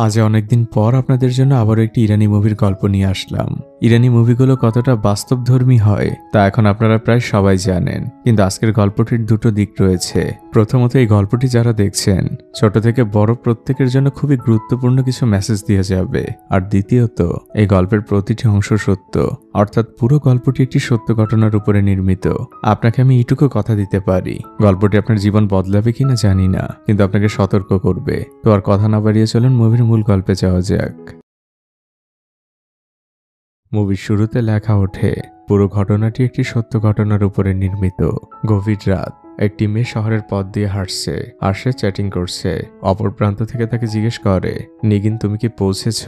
আজ অনেকদিন পর আপনাদের জন্য আবারও একটি ইরানি মুভির গল্প নিয়ে আসলাম। ইরানি মুভিগুলো কতটা বাস্তবধর্মী হয় তা এখন আপনারা প্রায় সবাই জানেন, কিন্তু আজকের গল্পটির দুটো দিক রয়েছে। প্রথমত, এই গল্পটি যারা দেখছেন ছোট থেকে বড় প্রত্যেকের জন্য খুবই গুরুত্বপূর্ণ কিছু মেসেজ দিয়ে যাবে। আর দ্বিতীয়ত, এই গল্পের প্রতিটি অংশ সত্য, অর্থাৎ পুরো গল্পটি একটি সত্য ঘটনার উপরে নির্মিত। আপনাকে আমি এইটুকু কথা দিতে পারি, গল্পটি আপনার জীবন বদলাবে কিনা জানি না, কিন্তু আপনাকে সতর্ক করবে। তো আর কথা না বাড়িয়ে চলুন মুভির মূল গল্পে যাওয়া যাক। মুভির শুরুতে লেখা ওঠে, পুরো ঘটনাটি একটি সত্য ঘটনার উপরে নির্মিত। গভীর রাত, একটি মেয়ে শহরের পথ দিয়ে হাঁটছে আর সে চ্যাটিং করছে। অপর প্রান্ত থেকে তাকে জিজ্ঞেস করে, নিগিন তুমি কি পৌঁছেছ?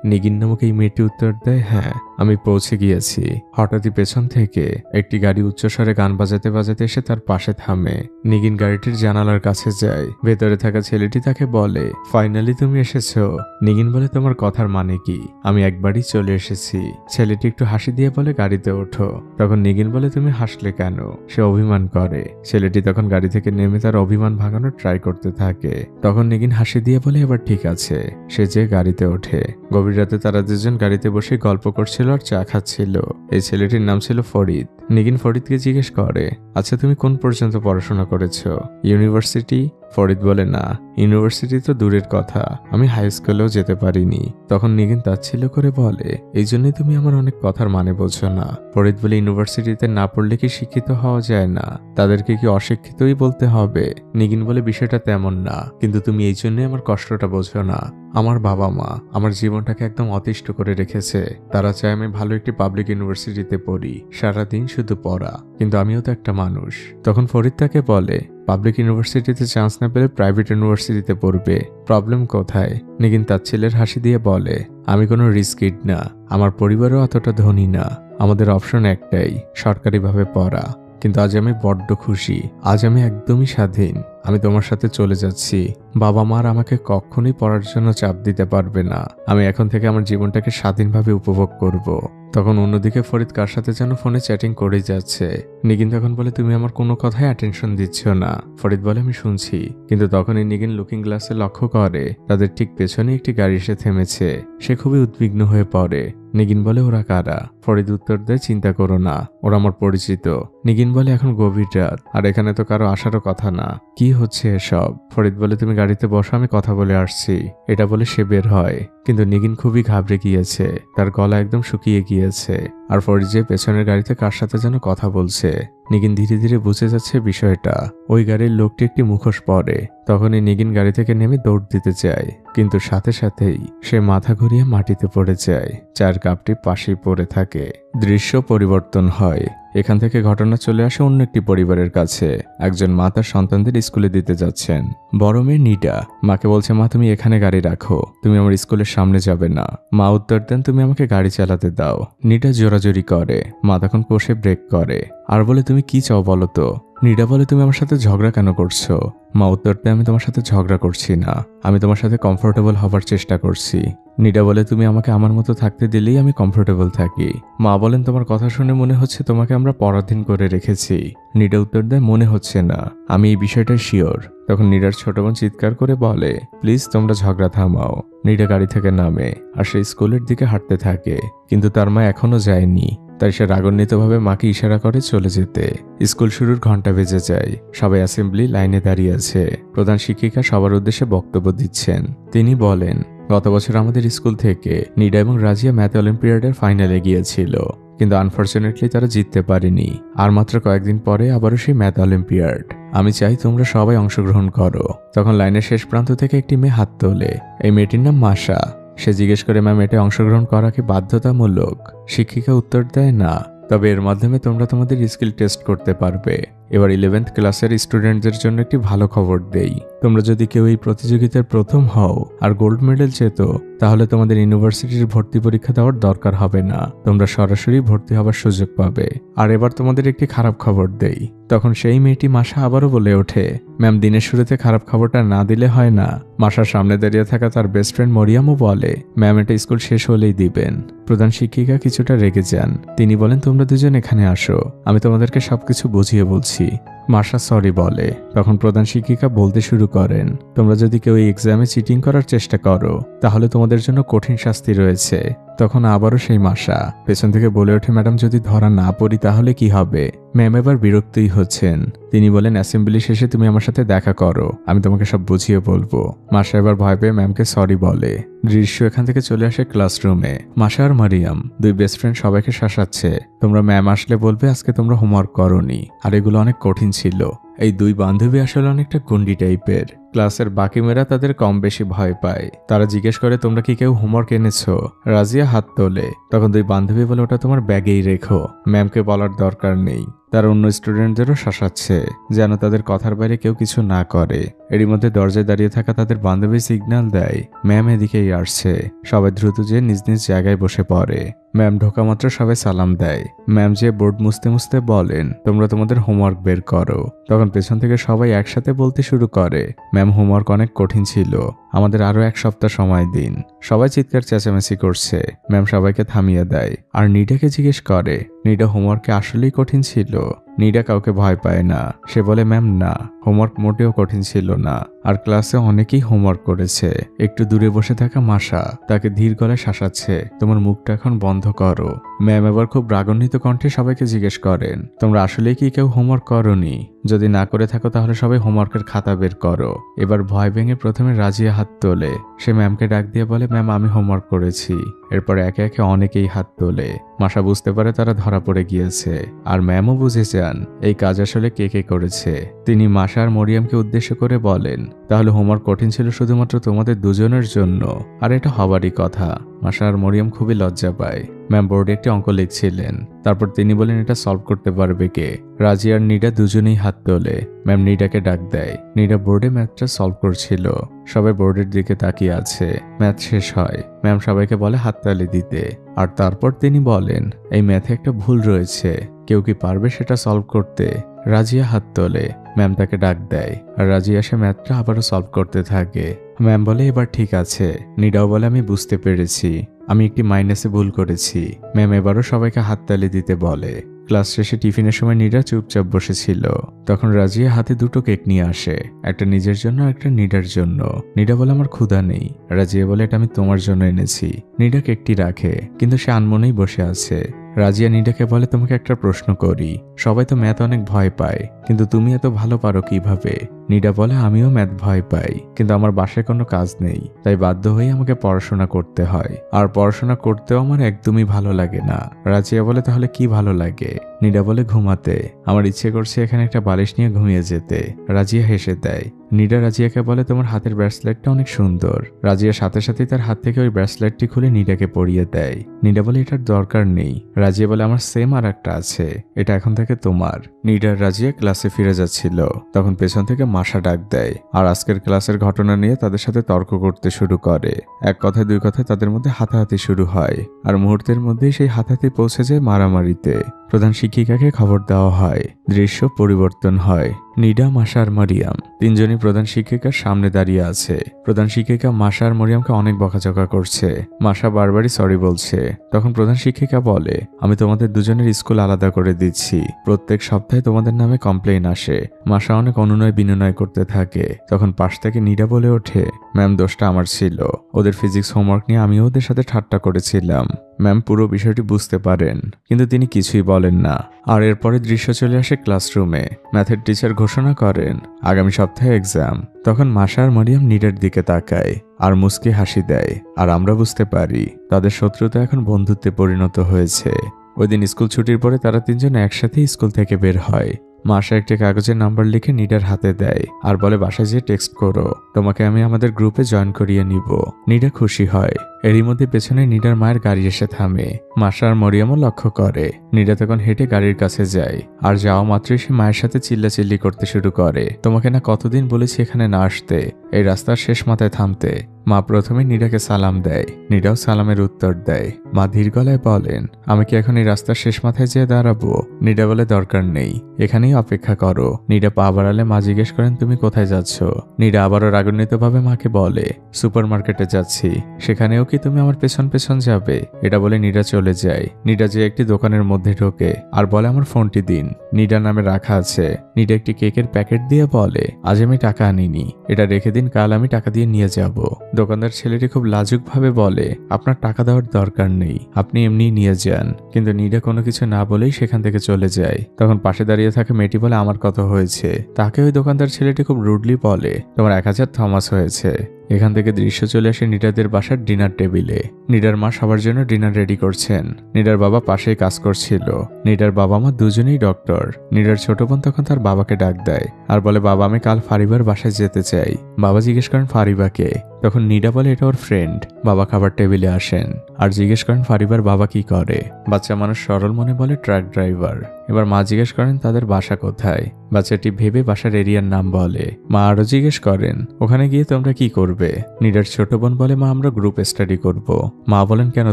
নিগিন নামক এই মেয়েটি উত্তর দেয়, হ্যাঁ আমি পৌঁছে গিয়েছি। হঠাৎই পেছন থেকে একটি গাড়ি উচ্চস্বরে গান বাজাতে বাজাতে এসে তার পাশে থামে। নিগিন গাড়িটির জানালার কাছে যায়। ভেতরে থাকা ছেলেটি তাকে বলে, ফাইনালি তুমি এসেছো। নিগিন বলে, তোমার কথার মানে কি? আমি একবারই চলে এসেছি। ছেলেটি একটু হাসি দিয়ে বলে, গাড়িতে ওঠো। তখন নিগিন বলে, তুমি হাসলে কেন? সে অভিমান করে। ছেলেটি তখন গাড়ি থেকে নেমে তার অভিমান ভাঙানোর ট্রাই করতে থাকে। তখন নিগিন হাসি দিয়ে বলে, এবার ঠিক আছে। সে যে গাড়িতে ওঠে। গভীর রাতে তারা দুজন গাড়িতে বসে গল্প করছিল আর চা খাচ্ছিল। এই ছেলেটির নাম ছিল ফরিদ। নিগিন ফরিদকে জিজ্ঞেস করে, আচ্ছা তুমি কোন পর্যন্ত পড়াশোনা করেছো? ইউনিভার্সিটি? ফরিদ বলে, না ইউনিভার্সিটি তো দূরের কথা, আমি হাই স্কুলেও যেতে পারিনি। তখন নিগিন তাচ্ছিল্য করে বলে, এই জন্যই তুমি আমার অনেক কথার মানে বোঝো না। ফরিদ বলে, ইউনিভার্সিটিতে না পড়লে কি শিক্ষিত হওয়া যায় না? তাদেরকে কি অশিক্ষিতই বলতে হবে? নিগিন বলে, বিষয়টা তেমন না, কিন্তু তুমি এই জন্যই আমার কষ্টটা বোঝো না। আমার বাবা মা আমার জীবনটাকে একদম অতিষ্ঠ করে রেখেছে। তারা চায় আমি ভালো একটি পাবলিক ইউনিভার্সিটিতে পড়ি, সারাদিন শুধু পড়া, কিন্তু আমিও তো একটা মানুষ। তখন ফরিদ তাকে বলে, পাবলিক ইউনিভার্সিটিতে চান্স না পেলে প্রাইভেট ইউনিভার্সিটিতে পড়বে, প্রবলেম কোথায়? নিগিন তার ছেলের হাসি দিয়ে বলে, আমি কোনো রিস্ক কিড না, আমার পরিবারও অতটা ধনী না, আমাদের অপশন একটাই, সরকারিভাবে পড়া। কিন্তু আজ আমি বড্ড খুশি, আজ আমি একদমই স্বাধীন। আমি তোমার সাথে চলে যাচ্ছি। বাবা মার আমাকে কখনোই পড়ার জন্য চাপ দিতে পারবে না। আমি এখন থেকে আমার জীবনটাকে স্বাধীনভাবে উপভোগ করব। তখন অন্যদিকে ফরিদ কার সাথে যেন ফোনে চ্যাটিং করেই যাচ্ছে। নিগিন তখন বলে, তুমি আমার কোনো কথায় অ্যাটেনশন দিচ্ছ না। ফরিদ বলে, আমি শুনছি। কিন্তু তখনই নিগিন লুকিং গ্লাসে লক্ষ্য করে তাদের ঠিক পেছনে একটি গাড়ি এসে থেমেছে। সে খুবই উদ্বিগ্ন হয়ে পড়ে। নিগিন বলে, ওরা কারা? ফরিদ উত্তর দেয়, চিন্তা করো না, ওরা আমার পরিচিত। নিগিন বলে, এখন গভীর রাত আর এখানে তো কারো আসারও কথা না, কি হচ্ছে এসব? ফরিদ বলে, তুমি গাড়িতে বসো, আমি কথা বলে আসছি। এটা বলে সে বের হয়। কিন্তু নিগিন খুবই ঘাবড়ে গিয়েছে, তার গলা একদম শুকিয়ে গিয়েছে। আর ফরিদ যে পেছনের গাড়িতে কার সাথে যেন কথা বলছে। নিগিন ধীরে ধীরে বুঝে যাচ্ছে বিষয়টা। ওই গাড়ির লোকটি একটি মুখোশ পরে। তখনই নিগিন গাড়ি থেকে নেমে দৌড় দিতে চায়, কিন্তু সাথে সাথেই সে মাথা ঘুরিয়ে মাটিতে পড়ে যায়। চায়ের কাপটি পাশেই পড়ে থাকে। দৃশ্য পরিবর্তন হয়। এখান থেকে ঘটনা চলে আসে অন্য একটি পরিবারের কাছে। একজন মা তার সন্তানদের স্কুলে দিতে যাচ্ছেন। বড় মেয়ে নিডা মাকে বলছে, মা তুমি এখানে গাড়ি রাখো, তুমি আমার স্কুলের সামনে যাবে না। মা উত্তর দেন, তুমি আমাকে গাড়ি চালাতে দাও। নিডা জোরাজোরি করে। মা তখন কষে ব্রেক করে আর বলে, তুমি কি চাও বলো তো? নিডা বলে, তুমি আমার সাথে ঝগড়া কেন করছো? মা উত্তর দেয়, আমি তোমার সাথে ঝগড়া করছি না, আমি তোমার সাথে কমফোর্টেবল হবার চেষ্টা করছি। নিডা বলে, তুমি আমাকে আমার মতো থাকতে দিলেই আমি কমফোর্টেবল থাকি। মা বলেন, তোমার কথা শুনে মনে হচ্ছে তোমাকে আমরা পরাধীন করে রেখেছি। নিডা উত্তর দেয়, মনে হচ্ছে না, আমি এই বিষয়টা শিওর। তখন নিডার ছোট বোন চিৎকার করে বলে, প্লিজ তোমরা ঝগড়া থামাও। নিডা গাড়ি থেকে নামে আর সে স্কুলের দিকে হাঁটতে থাকে, কিন্তু তার মা এখনো যায়নি। তাই সে রাগান্বিতভাবে মাকে ইশারা করে চলে যেতে। স্কুল শুরুর ঘন্টা বেজে যায়। সবাই অ্যাসেম্বলি লাইনে দাঁড়িয়ে আছে। প্রধান শিক্ষিকা সবার উদ্দেশ্যে বক্তব্য দিচ্ছেন। তিনি বলেন, গত বছর আমাদের স্কুল থেকে নিডা এবং রাজিয়া ম্যাথ অলিম্পিয়াডের ফাইনালে গিয়েছিল, কিন্তু আনফরচুনেটলি তারা জিততে পারেনি। আর মাত্র কয়েকদিন পরে আবারও সেই ম্যাথ অলিম্পিয়াড। আমি চাই তোমরা সবাই অংশগ্রহণ করো। তখন লাইনের শেষ প্রান্ত থেকে একটি মেয়ে হাত তোলে। এই মেয়েটির নাম মাশা। সে জিজ্ঞেস করে, ম্যাম এটা অংশগ্রহণ করা কি বাধ্যতামূলক? শিক্ষিকা উত্তর দেয়, না, তবে এর মাধ্যমে তোমরা তোমাদের স্কিল টেস্ট করতে পারবে। এবার 11th ক্লাসের স্টুডেন্টদের জন্য একটি ভালো খবর দেই। তোমরা যদি কেউ এই প্রতিযোগিতার প্রথম হও আর গোল্ড মেডেল জেতো, তাহলে তোমাদের ইউনিভার্সিটির ভর্তি পরীক্ষা দেওয়ার দরকার হবে না, তোমরা সরাসরি ভর্তি হবার সুযোগ পাবে। আর এবার তোমাদের একটি খারাপ খবর দেই। তখন সেই মেয়েটি মাশা আবারও বলে ওঠে, ম্যাম দিনের শুরুতে খারাপ খবরটা না দিলে হয় না? মাশার সামনে দাঁড়িয়ে থাকা তার বেস্ট ফ্রেন্ড মরিয়ামও বলে, ম্যাম এটা স্কুল শেষ হলেই দিবেন। প্রধান শিক্ষিকা কিছুটা রেগে যান। তিনি বলেন, তোমরা দুজন এখানে আসো, আমি তোমাদেরকে সবকিছু বুঝিয়ে বলছি। মাসা সরি বলে। তখন প্রধান শিক্ষিকা বলতে শুরু করেন, তোমরা যদি কেউ এই এক্সামে চিটিং করার চেষ্টা করো তাহলে তোমাদের জন্য কঠিন শাস্তি রয়েছে। তখন আবারও সেই মাসা পেছন থেকে বলে ওঠে, ম্যাডাম যদি ধরা না পড়ি তাহলে কি হবে? ম্যাম এবার বিরক্তই হচ্ছেন। তিনি বলেন, অ্যাসেম্বলি শেষে তুমি আমার সাথে দেখা করো, আমি তোমাকে সব বুঝিয়ে বলবো। মাসা এবার ভয় পেয়ে ম্যামকে সরি বলে। দৃশ্য এখান থেকে চলে আসে ক্লাসরুমে। মাসা আর মারিয়াম দুই বেস্ট ফ্রেন্ড সবাইকে শাসাচ্ছে, তোমরা ম্যাম আসলে বলবে আজকে তোমরা হোমওয়ার্ক করোনি, আর এগুলো অনেক কঠিন ছিল। এই দুই বান্ধবী আসলে অনেকটা গুন্ডি টাইপের। ক্লাসের বাকি মেয়েরা তাদের কম বেশি ভয় পায়। তারা জিজ্ঞেস করে, তোমরা কি কেউ হোমওয়ার্ক এনেছো? রাজিয়া হাত তোলে। তখন দুই বান্ধবী বলে, ওটা তোমার ব্যাগেই রেখো, ম্যামকে বলার দরকার নেই। তারা অন্য স্টুডেন্টদেরও শাসাচ্ছে যেন তাদের কথার বাইরে কেউ কিছু না করে। এরই মধ্যে দরজায় দাঁড়িয়ে থাকা তাদের বান্ধবী সিগন্যাল দেয়, ম্যাম এদিকেই আসছে। সবাই দ্রুত যেয়ে নিজ নিজ জায়গায় বসে পড়ে। ম্যাম ঢোকা মাত্র সবাই সালাম দেয়। ম্যাম যে বোর্ড মুছতে মুছতে বলেন, তোমরা তোমাদের হোমওয়ার্ক বের করো। তখন পেছন থেকে সবাই একসাথে বলতে শুরু করে, ম্যাম হোমওয়ার্ক অনেক কঠিন ছিল, আমাদের আরো এক সপ্তাহ সময় দিন। সবাই চিৎকার চেঁচামেচি করছে। ম্যাম সবাইকে থামিয়ে দেয় আর নিডাকে জিজ্ঞেস করে, নিডা হোমওয়ার্কে আসলেই কঠিন ছিল? নিডা কাউকে ভয় পায় না। সে বলে, ম্যাম না, হোমওয়ার্ক মোটেও কঠিন ছিল না, আর ক্লাসে অনেকেই হোমওয়ার্ক করেছে। একটু দূরে বসে থাকা মাসা তাকে ধীর গলায় শাসাচ্ছে, তোমার মুখটা এখন বন্ধ করো। ম্যাম এবার খুব রাগান্বিত কণ্ঠে সবাইকে জিজ্ঞেস করেন, তোমরা আসলেই কি কেউ হোমওয়ার্ক করোনি? যদি না করে থাকো তাহলে সবাই হোমওয়ার্কের খাতা বের করো। এবার ভয় ভেঙে প্রথমে রাজিয়া হাত তোলে। সে ম্যামকে ডাক দিয়ে বলে, ম্যাম আমি হোমওয়ার্ক করেছি। এরপর একে একে অনেকেই হাত তোলে। মাসা বুঝতে পারে তারা ধরা পড়ে গিয়েছে, আর ম্যামও বুঝে যান এই কাজ আসলে কে কে করেছে। তিনি মাসা আর মরিয়ামকে উদ্দেশ্য করে বলেন, তাহলে হোমওয়ার্ক কঠিন ছিল শুধুমাত্র তোমাদের দুজনের জন্য, আর এটা হবারই কথা। মাসা আর মরিয়াম খুবই লজ্জা পায়। ম্যাম বোর্ডে একটি অঙ্ক লিখছিলেন। তারপর তিনি বলেন, এটা সলভ করতে পারবে কে? রাজি আর নিডা দুজনেই হাত তোলে। ম্যাম নিডাকে ডাক দেয়। নিডা বোর্ডে ম্যাথটা সলভ করছিল। সবাই বোর্ডের দিকে তাকিয়ে আছে। ম্যাথ শেষ হয়। ম্যাম সবাইকে বলে হাততালি দিতে, আর তারপর তিনি বলেন, এই ম্যাথে একটা ভুল রয়েছে, কেউ কি পারবে সেটা সলভ করতে? রাজিয়া হাত তোলে। ম্যাম তাকে ডাক দেয়, আর রাজিয়া সে ম্যাথটা আবারও সলভ করতে থাকে। ম্যাম বলে, এবার ঠিক আছে। নিডাও বলে, আমি বুঝতে পেরেছি, আমি একটি মাইনাসে ভুল করেছি। ম্যাম এবারও সবাইকে হাততালি দিতে বলে। ক্লাস শেষে টিফিনের সময় নিডা চুপচাপ বসেছিল। তখন রাজিয়া হাতে দুটো কেক নিয়ে আসে, একটা নিজের জন্য আর একটা নিডার জন্য। নিডা বলে, আমার ক্ষুধা নেই। রাজিয়া বলে, এটা আমি তোমার জন্য এনেছি। নিডা কেকটি রাখে, কিন্তু সে আনমনেই বসে আছে। রাজিয়া নিডাকে বলে, তোমাকে একটা প্রশ্ন করি, সবাই তো ম্যাথ অনেক ভয় পায়, কিন্তু তুমি এত ভালো পারো কিভাবে? নিডা বলে, আমিও ম্যাথ ভয় পাই, কিন্তু আমার বাসায় কোনো কাজ নেই, তাই বাধ্য হয়ে আমাকে পড়াশোনা করতে হয়, আর পড়াশোনা করতেও আমার একদমই ভালো লাগে না। রাজিয়া বলে, তাহলে কি ভালো লাগে? নিডা বলে, ঘুমাতে। আমার ইচ্ছে করছে এখানে একটা বালিশ নিয়ে ঘুমিয়ে যেতে। রাজিয়া হেসে দেয়। নিডা রাজিয়াকে বলে, তোমার হাতের ব্রেসলেটটা অনেক সুন্দর। রাজিয়ার সাথে সাথে তার হাত থেকে ওই ব্রেসলেটটি খুলে নিডাকে পরিয়ে দেয়। নিডা বলে, এটার দরকার নেই। রাজিয়া বলে, আমার সেম আর একটা আছে, এটা এখন থেকে তোমার। নিডা আর রাজিয়া ক্লাসে ফিরে যাচ্ছিল, তখন পেছন থেকে মাসা ডাক দেয়, আর আজকের ক্লাসের ঘটনা নিয়ে তাদের সাথে তর্ক করতে শুরু করে। এক কথায় দুই কথায় তাদের মধ্যে হাতাহাতি শুরু হয়, আর মুহূর্তের মধ্যেই সেই হাতাহাতি পৌঁছে যায় মারামারিতে। প্রধান শিক্ষিকাকে খবর দেওয়া হয়। দৃশ্য পরিবর্তন হয়। নিডা, মাসা আর মারিয়াম তিনজনই প্রধান শিক্ষিকার সামনে দাঁড়িয়ে আছে। প্রধান শিক্ষিকা মাসা আর মরিয়ামকে অনেক বকাঝকা করছে। মাসা বারবারই সরি বলছে। তখন প্রধান শিক্ষিকা বলে, আমি তোমাদের দুজনের স্কুল আলাদা করে দিচ্ছি, প্রত্যেক সপ্তাহে তোমাদের নামে কমপ্লেইন আসে। মাসা অনেক অনুনয় বিনয় করতে থাকে। তখন পাশ থেকে নিডা বলে ওঠে, ম্যাম দোষটা আমার ছিল, ওদের ফিজিক্স হোমওয়ার্ক নিয়ে আমিও ওদের সাথে ঠাট্টা করেছিলাম। ম্যাম পুরো বিষয়টি বুঝতে পারেন, কিন্তু তিনি কিছুই বলেন না। আর এরপরে দৃশ্য চলে আসে ক্লাসরুমে। ম্যাথের টিচার ঘোষণা করেন, আগামী সপ্তাহে এক্সাম। তখন মাসা আর মরিয়াম নিডার দিকে তাকায় আর মুচকি হাসি দেয়, আর আমরা বুঝতে পারি তাদের শত্রুতা এখন বন্ধুত্বে পরিণত হয়েছে। ওই দিন স্কুল ছুটির পরে তারা তিনজন একসাথে স্কুল থেকে বের হয়। মাসা একটি কাগজের নাম্বার লিখে নিডার হাতে দেয় আর বলে, বাসায় যেয়ে টেক্সট করো, তোমাকে আমি আমাদের গ্রুপে জয়েন করিয়ে নিব। নিডা খুশি হয়। এরই মধ্যে পেছনে নিডার মায়ের গাড়ি এসে থামে। মাসা আর মরিয়ামও লক্ষ্য করে। নিডা তখন হেঁটে গাড়ির কাছে যায়, আর যাওয়া মাত্রই সে মায়ের সাথে চিল্লাচিল্লি করতে শুরু করে, তোমাকে না কতদিন বলেছি এখানে না আসতে, এই রাস্তার শেষ মাথায় থামতে। মা প্রথমে নিডাকে সালাম দেয়। নিডাও সালামের উত্তর দেয়। মা ধীর গলায় বলেন, আমি কি এখন এই রাস্তার শেষ মাথায় যেয়ে দাঁড়াবো? নিডা বলে, দরকার নেই, এখানেই অপেক্ষা করো। নিডা পা বাড়ালে মা জিজ্ঞেস করেন, তুমি কোথায় যাচ্ছ? নিডা আবারও রাগান্বিতভাবে মাকে বলে, সুপার মার্কেটে যাচ্ছি, সেখানেও কি কি তুমি আমার পেছন পেছন যাবে? এটা বলে নীরা চলে যায়। নীরা যে একটি দোকানের মধ্যে ঢোকে আর বলে আমার ফোনটি দিন। নীরা নামে রাখা আছে। নীরা একটি কেকের প্যাকেট দিয়ে বলে আজ আমি টাকা আনিনি, এটা রেখে দিন, কাল আমি টাকা দিয়ে নিয়ে যাব। দোকানদার ছেলেটি খুব লাজুক ভাবে বলে আপনার টাকা দেওয়ার দরকার নেই, আপনি এমনিই নিয়ে যান। কিন্তু নীরা কোনো কিছু না বলেই সেখান থেকে চলে যায়। তখন পাশে দাঁড়িয়ে থাকে মেয়েটি বলে আমার কত হয়েছে? তাকে ওই দোকানদার ছেলেটি খুব রুডলি বলে তোমার 1000 থমাস হয়েছে। এখান থেকে দৃশ্য চলে আসে নীরাদের বাসার ডিনার টেবিলে। নীরার মা সবার জন্য ডিনার রেডি করছেন। নীরার বাবা পাশেই কাজ করছিল। নীরার বাবা মা দুজনেই ডক্টর। নীরার ছোট বোন তখন তার বাবাকে ডাক দেয় আর বলে বাবা আমি কাল ফারিবার বাসায় যেতে চাই। বাবা জিজ্ঞেস করেন ফারিবাকে? তখন নীরা বলে এটা ওর ফ্রেন্ড। বাবা খাবার টেবিলে আসেন আর জিজ্ঞেস করেন ফারিবার বাবা কি করে? বাচ্চা মানুষ সরল মনে বলে ট্রাক ড্রাইভার। এবার মা জিজ্ঞেস করেন তাদের বাসা কোথায়? বাচ্চাটি ভেবে বাসার এরিয়ার নাম বলে। মা আরো জিজ্ঞেস করেন ওখানে গিয়ে তোমরা কি করবে? নীরার ছোট বোন বলে মা আমরা গ্রুপ স্টাডি করব। মা বলেন কেন,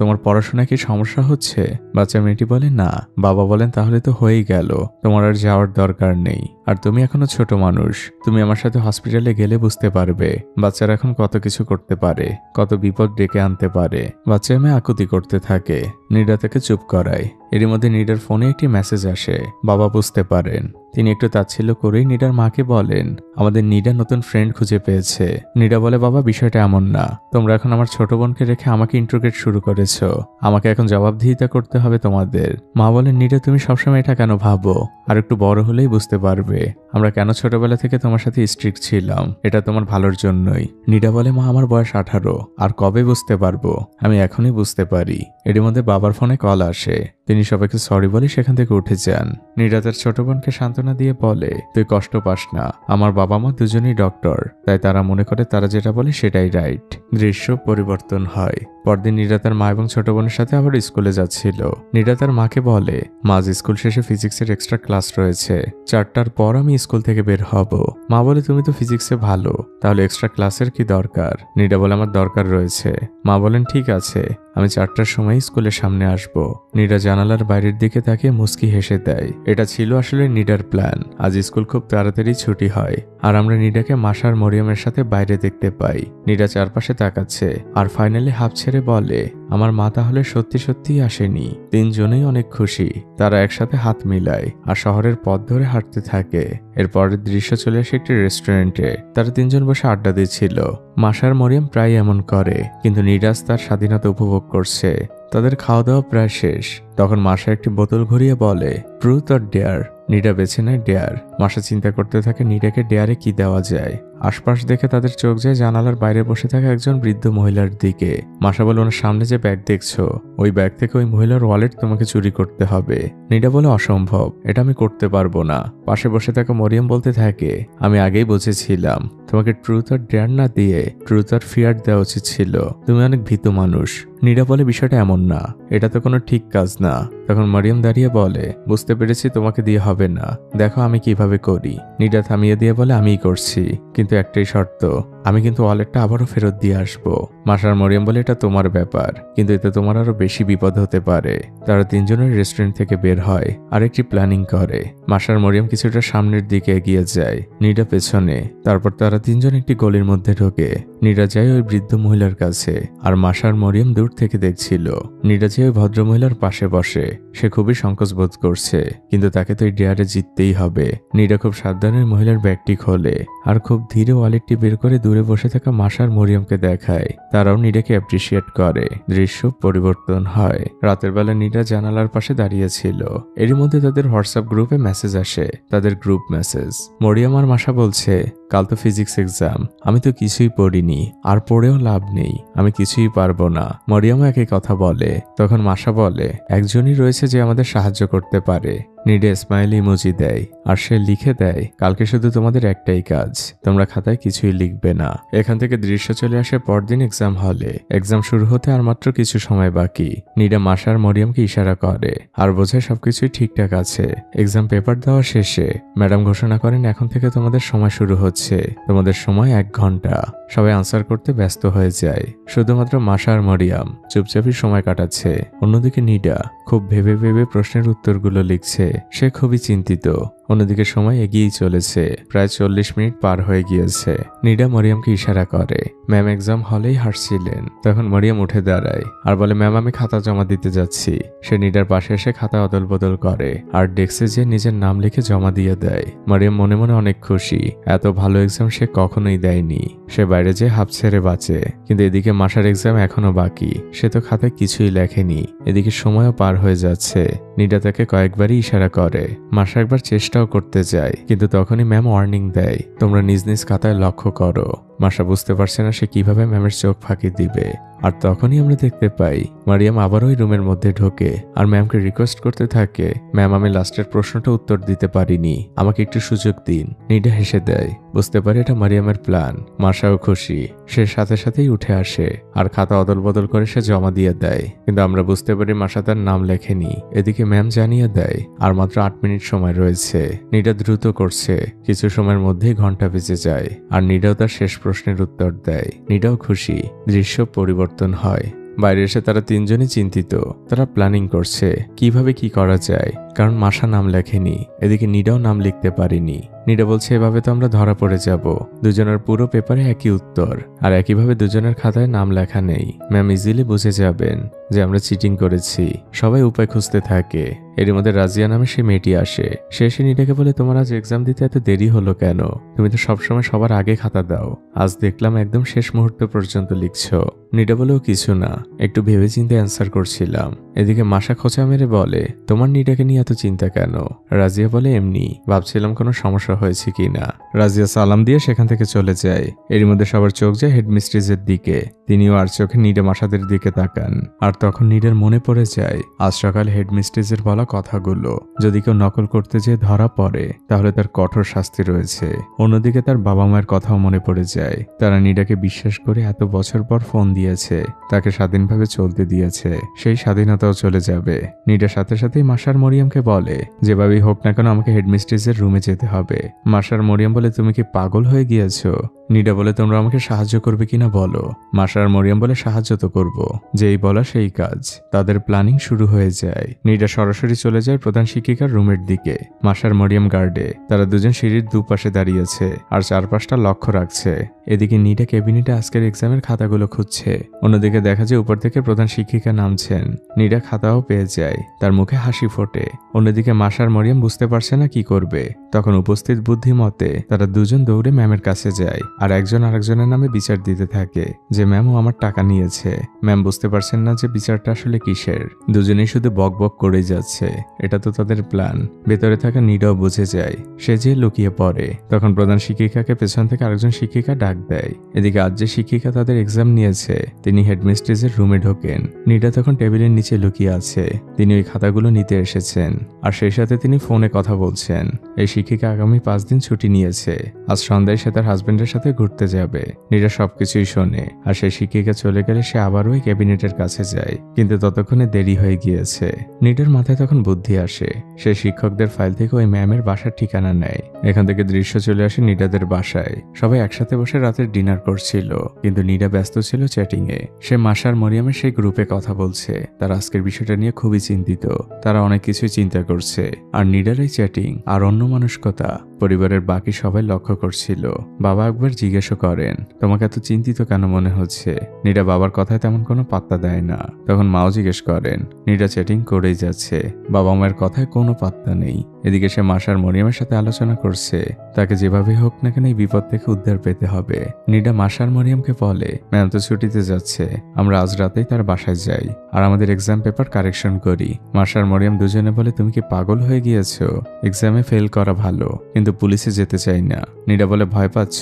তোমার পড়াশোনায় কি সমস্যা হচ্ছে? বাচ্চা মেয়েটি বলে না। বাবা বলেন তাহলে তো হয়েই গেল, তোমার আর যাওয়ার দরকার নেই। আর তুমি এখনো ছোট মানুষ, তুমি আমার সাথে হসপিটালে গেলে বুঝতে পারবে বাচ্চারা এখন কত কিছু করতে পারে, কত বিপদ ডেকে আনতে পারে। বাচ্চা মেয়ে আকুতি করতে থাকে। নীরা তাকে চুপ করায়। এরই মধ্যে নীরার ফোনে একটি মেসেজ আসে। বাবা বুঝতে পারেন। তিনি একটু তাচ্ছিল্য করেই নীরার মাকে বলেন আমাদের নীরা নতুন ফ্রেন্ড খুঁজে পেয়েছে। নীরা বলে বাবা বিষয়টা এমন না, তোমরা এখন আমার ছোট বোনকে রেখে আমাকে ইন্ট্রোগেট শুরু করেছো, আমাকে এখন জবাবদিহিতা করতে হবে তোমাদের। মা বলেন নীরা তুমি সবসময় এটা কেন ভাবো? আর একটু বড় হলেই বুঝতে পারবে আমরা কেন ছোটবেলা থেকে তোমার সাথে স্ট্রিক্ট ছিলাম, এটা তোমার ভালোর জন্যই। নীরা বলে মা আমার বয়স 18, আর কবে বুঝতে পারবো? আমি এখনই বুঝতে পারি। এর মধ্যে বাবার ফোনে কল আসে। তিনি সবাইকে সরি বলে সেখান থেকে উঠে যান। নীরা তার ছোট বোনকে সান্ত্বনা দিয়ে বলে তুই কষ্ট পাস না, আমার বাবা মা দুজনেই ডক্টর, তাই তারা মনে করে তারা যেটা বলে সেটাই রাইট। দৃশ্য পরিবর্তন হয়। পরদিন নীরা তার মা এবং ছোট বোনের সাথে আবার স্কুলে যাচ্ছিল। নীরা তার মাকে বলে মা আজ স্কুল শেষে ফিজিক্সের এক্সট্রা ক্লাস রয়েছে, 4টার পর আমি স্কুল থেকে বের হব। মা বলে তুমি তো ফিজিক্সে ভালো, তাহলে এক্সট্রা ক্লাসের কি দরকার? নীরা বলে আমার দরকার রয়েছে। মা বলেন ঠিক আছে, আমি 4টার সময় স্কুলের সামনে আসব। নীরা জানালার বাইরের দিকে তাকিয়ে মুস্কি হেসে দেয়। এটা ছিল আসলে নীরার প্ল্যান। আজ স্কুল খুব তাড়াতাড়ি ছুটি হয় আর আমরা নীরাকে মাসার মরিয়মের সাথে বাইরে দেখতে পাই। নীরা চারপাশে তাকাচ্ছে আর ফাইনালি হাঁপ ছেড়ে বলে আমার মা তাহলে সত্যি সত্যি আসেনি। তিনজনেই অনেক খুশি। তারা একসাথে হাত মিলায় আর শহরের পথ ধরে হাঁটতে থাকে। এরপরের দৃশ্য চলে আসে একটি রেস্টুরেন্টে। তারা তিনজন বসে আড্ডা দিচ্ছিল। মাসার মরিয়ম প্রায় এমন করে, কিন্তু নীরাজ তার স্বাধীনতা উপভোগ করছে। তাদের খাওয়া দাওয়া প্রায় শেষ। তখন মাসা একটি বোতল ঘুরিয়ে বলে ট্রুথ অর ডেয়ার। নীরা বেছে নেয় ডেয়ার। মাসা চিন্তা করতে থাকে নীরাকে ডেয়ারে কি দেওয়া যায়। আশপাশ দেখে তাদের চোখ যায় জানালার বাইরে বসে থাকা একজন বৃদ্ধ মহিলার দিকে। মাসা বলে ওনার সামনে যে ব্যাগ দেখছো, ওই ব্যাগ থেকে ওই মহিলার ওয়ালেট তোমাকে চুরি করতে হবে। নীরা বলে অসম্ভব, এটা আমি করতে পারবো না। পাশে বসে থাকা মরিয়ম বলতে থাকে আমি আগেই বুঝেছিলাম তোমাকে ট্রুথ আর ডেয়ার না দিয়ে ট্রুথ আর ফিয়ার দেওয়া উচিত ছিল, তুমি অনেক ভীতু মানুষ। নীরা বলে বিষয়টা এমন না, এটা তো কোনো ঠিক কাজ না। তখন মরিয়ম দাঁড়িয়ে বলে বুঝতে পেরেছি, তোমাকে দিয়ে হবে না, দেখো আমি কিভাবে করি। নীরা থামিয়ে দিয়ে বলে আমিই করছি, কিন্তু একটাই শর্ত, আমি কিন্তু ওয়ালেটটা আবারও ফেরত দিয়ে আসবো। মাসার মরিয়ম বলে এটা তোমার ব্যাপার, কিন্তু এতে তোমার আরো বেশি বিপদ হতে পারে। তারা তিনজনের রেস্টুরেন্ট থেকে বের হয় আর একটি প্ল্যানিং করে। মাসার মরিয়ম কিছুটা সামনের দিকে এগিয়ে যায়, নীরা পেছনে। তারপর তারা তিনজন একটি গলির মধ্যে ঢোকে। নীরা যায় ওই বৃদ্ধ মহিলার কাছে আর মাসার মরিয়ম দূর থেকে দেখছিল। নীরা যায় ওই ভদ্র মহিলার পাশে বসে। সে খুবই সংকোচ বোধ করছে, কিন্তু তাকে তো এই ডেয়ারে জিততেই হবে। নীরা খুব সাবধানে মহিলার ব্যাগটি খোলে আর খুব ধীরে ওয়ালেটটি বের করে দূরে বসে থাকা মাসার মরিয়মকে দেখায়। তারাও নীরাকে অ্যাপ্রিসিয়েট করে। দৃশ্য পরিবর্তন হয়। রাতের বেলা নীরা জানালার পাশে দাঁড়িয়েছিল। এরই মধ্যে তাদের হোয়াটসঅ্যাপ গ্রুপে মেসেজ আসে, তাদের গ্রুপ মেসেজ। মরিয়ম আর মাসা বলছে কাল তো ফিজিক্স এক্সাম, আমি তো কিছুই পড়িনি, আর পড়েও লাভ নেই, আমি কিছুই পারবো না। মরিয়ম একই কথা বলে। তখন মাসা বলে একজনই রয়েছে যে আমাদের সাহায্য করতে পারে। নীরা স্মাইল ইমোজি দেয় আর সে লিখে দেয় কালকে শুধু তোমাদের একটাই কাজ, তোমরা খাতায় কিছুই লিখবে না। এখান থেকে দৃশ্য চলে আসে পরদিন এক্সাম হলে। এক্সাম শুরু হতে আর মাত্র কিছু সময় বাকি। নীরা মাসার মরিয়মকে ইশারা করে আর বোঝায় সবকিছুই ঠিকঠাক আছে। এক্সাম পেপার দেওয়া শেষে ম্যাডাম ঘোষণা করেন এখন থেকে তোমাদের সময় শুরু হচ্ছে, তোমাদের সময় 1 ঘন্টা। সবাই আনসার করতে ব্যস্ত হয়ে যায়। শুধুমাত্র মাসা আর মরিয়াম চুপচাপই সময় কাটাচ্ছে। অন্যদিকে নিডা খুব ভেবে ভেবে প্রশ্নের উত্তরগুলো লিখছে। সে খুবই চিন্তিত। অন্যদিকে সময় এগিয়েই চলেছে। প্রায় 40 মিনিট পার হয়ে গিয়েছে। নিডা মরিয়ামকে ইশারা করে। ম্যাম এক্সাম হলেই হাসছিলেন। তখন মরিয়াম উঠে দাঁড়ায় আর বলে, ম্যাম আমি খাতা জমা দিতে যাচ্ছি। সে নিডার পাশে এসে খাতা অদল বদল করে আর ডেস্কে যে নিজের নাম লিখে জমা দিয়ে দেয়। মরিয়াম মনে মনে অনেক খুশি। এত ভালো এক্সাম সে কখনোই দেয়নি। সে বাইরে যেয়ে হাঁপ ছেড়ে বাঁচে। কিন্তু এদিকে মাসার এক্সাম এখনো বাকি। সে তো খাতায় কিছুই লেখেনি। এদিকে সময়ও পার হয়ে যাচ্ছে। নিডা তাকে কয়েকবারই ইশারা করে। মাসা একবার চেষ্টাও করতে যায়, কিন্তু তখনই ম্যাম ওয়ার্নিং দেয়, তোমরা নিজ নিজ খাতায় লক্ষ্য করো। মাসা বুঝতে পারছে না সে কিভাবে ম্যামের চোখ ফাঁকি দিবে। আর তখনই আমরা দেখতে পাই মারিয়াম আবার ওই রুমের মধ্যে ঢোকে আর ম্যামকে রিকোয়েস্ট করতে থাকে, ম্যাম আমি লাস্টের প্রশ্নটা উত্তর দিতে পারিনি, আমাকে একটু সুযোগ দিন। নিডা হেসে দেয়। বুঝতে পারে এটা মারিয়ামের প্ল্যান। মাসাও খুশি। সে সাথে সাথেই উঠে আসে আর খাতা অদল বদল করে সে জমা দিয়ে দেয়। কিন্তু আমরা বুঝতে পারি মাসা তার নাম লেখেনি। এদিকে ম্যাম জানিয়ে দেয় আর মাত্র 8 মিনিট সময় রয়েছে। নিডা দ্রুত করছে। কিছু সময়ের মধ্যেই ঘন্টা বেজে যায় আর নিডাও তার শেষ প্রশ্নের উত্তর দেয়। নিডাও খুশি। দৃশ্য পরিবর্তন হয়। বাইরে এসে তারা তিনজনই চিন্তিত। তারা প্ল্যানিং করছে কিভাবে কি করা যায়, কারণ মাসা নাম লেখেনি। এদিকে নিডাও নাম লিখতে পারিনি। নিডা বলছে এভাবে তো আমরা ধরা পড়ে যাব। দুজনের পুরো পেপারে একই উত্তর আর একইভাবে দুজনের খাতায় নাম লেখা নেই। ম্যাম ইজিলি বুঝে যাবেন যে আমরা চিটিং করেছি। সবাই উপায় খুঁজতে থাকে। এর মধ্যে রাজিয়া নামে সে মেয়েটি আসে। সে এসে নিডাকে বলে, তোমার আজ এক্সাম দিতে এত দেরি হলো কেন? তুমি তো সবসময় সবার আগে খাতা দাও, আজ দেখলাম একদম শেষ মুহূর্ত পর্যন্ত লিখছো। নিডা বলেও কিছু না, একটু ভেবে চিন্তে অ্যান্সার করছিলাম। এদিকে মাসা খোঁচা মেরে বলে, তোমার নিডাকে নিয়ে এত চিন্তা কেন? রাজিয়া বলে, এমনি ভাবছিলাম কোনো সমস্যা হয়েছে কিনা। রাজিয়া সালাম দিয়ে সেখান থেকে চলে যায়। এর মধ্যে সবার চোখ যায় হেডমিস্ট্রেসের দিকে। তিনিও আর চোখে নিডা মাসাদের দিকে তাকান। আর তখন নিডার মনে পড়ে যায় আজ সকালে হেডমিস্ট্রেসের বলা কথাগুলো। যদি কেউ নকল করতে যেয়ে ধরা পড়ে তাহলে তার কঠোর শাস্তি রয়েছে। অন্যদিকে তার বাবা মায়ের কথাও মনে পড়ে যায়। তারা নিডাকে বিশ্বাস করে এত বছর পর ফোন দিয়েছে, তাকে স্বাধীনভাবে চলতে দিয়েছে। সেই স্বাধীনতাও চলে যাবে। নিডার সাথে সাথেই মাসার মরিয়ামকে বলে, যেভাবেই হোক না কেন আমাকে হেডমিস্ট্রেসের রুমে যেতে হবে। মাসার মরিয়াম বলে, তুমি কি পাগল হয়ে গিয়েছো? নিডা বলে, তোমরা আমাকে সাহায্য করবে কিনা বলো। মাসার মরিয়াম বলে, সাহায্য তো করব, যেই বলা সেই কাজ। তাদের প্ল্যানিং শুরু হয়ে যায়। নিডা সরাসরি চলে যায় প্রধান শিক্ষিকার রুমের দিকে। মাসার মরিয়াম গার্ডে। তারা দুজন সিঁড়ির দুপাশে দাঁড়িয়েছে আর চারপাশটা লক্ষ্য রাখছে। এদিকে নিডা ক্যাবিনেটে আজকের এক্সামের খাতাগুলো খুঁজছে। অন্যদিকে দেখা যায় উপর থেকে প্রধান শিক্ষিকা নামছেন। নিডা খাতাও পেয়ে যায়। তার মুখে হাসি ফোটে। অন্যদিকে মাসার মরিয়াম বুঝতে পারছে না কি করবে। তখন উপস্থিত বুদ্ধিমতে তারা দুজন দৌড়ে ম্যামের কাছে যায় আর একজন আরেকজনের নামে বিচার দিতে থাকে যে ম্যামও আমার টাকা নিয়েছে। ম্যাম বুঝতে পারছেন না যে বিচারটা আসলে কিসের। দুজনেই শুধু বক বক করেই যাচ্ছে। এটা তো তাদের প্ল্যান। ভেতরে থাকা নিডাও বুঝে যায়। সে যে লুকিয়ে পড়ে। তখন প্রধান শিক্ষিকাকে পেছন থেকে আরেকজন শিক্ষিকা ডাক দেয়। এদিকে আজ যে শিক্ষিকা তাদের এক্সাম নিয়েছে তিনি হেডমিস্ট্রেসের রুমে ঢোকেন। নিডা তখন টেবিলের নিচে লুকিয়ে আছে। তিনি ওই খাতাগুলো নিতে এসেছেন আর সেই সাথে তিনি ফোনে কথা বলছেন। এই শিক্ষিকা আগামী 5 দিন ছুটি নিয়েছে। আজ সন্ধ্যায় সে তার হাজবেন্ডের সাথে ঘুরতে যাবে। নিডা সবকিছুই শোনে আর সেই শিক্ষিকা চলে গেলে সে আবারও ওই ক্যাবিনেটের কাছে যায়। কিন্তু ততক্ষণে দেরি হয়ে গিয়েছে। নিডার মাথায় তখন বুদ্ধি আসে। সে শিক্ষকদের ফাইল থেকে ওই ম্যামের বাসার ঠিকানা নেয়। এখান থেকে দৃশ্য চলে আসে নিডাদের বাসায়। সবাই একসাথে বসে রাতের ডিনার করছিল, কিন্তু নিডা ব্যস্ত ছিল চ্যাটিং এ। সে মাসার মরিয়ামের সেই গ্রুপে কথা বলছে। তারা আজকের বিষয়টা নিয়ে খুবই চিন্তিত। তারা অনেক কিছুই চিন্তা করছে। আর নিডার এই চ্যাটিং আর অন্যমনস্কতা পরিবারের বাকি সবাই লক্ষ্য করছিল। বাবা একবার জিজ্ঞেসও করেন, তোমাকে এত চিন্তিত কেন মনে হচ্ছে? নিডা বাবার কথায় তেমন কোনো পাত্তা দেয় না। তখন মাও জিজ্ঞেস করেন। নিডা চ্যাটিং করেই যাচ্ছে। বাবা মায়ের কথায় কোনো পাত্তা নেই। এদিকে সে মাসার মরিয়ামের সাথে আলোচনা করছে তাকে যেভাবে হোক না কেন এই বিপদ থেকে উদ্ধার পেতে হবে। নিডা মাসার মরিয়ামকে বলে, ম্যাম তো ছুটিতে যাচ্ছে, আমরা আজ রাতেই তার বাসায় যাই আর আমাদের এক্সাম পেপার কারেকশন করি। মাসার মরিয়াম দুজনে বলে, তুমি কি পাগল হয়ে গিয়েছো? এক্সামে ফেল করা ভালো, কিন্তু পুলিশে যেতে চাই না। নিডা বলে, ভয় পাচ্ছ?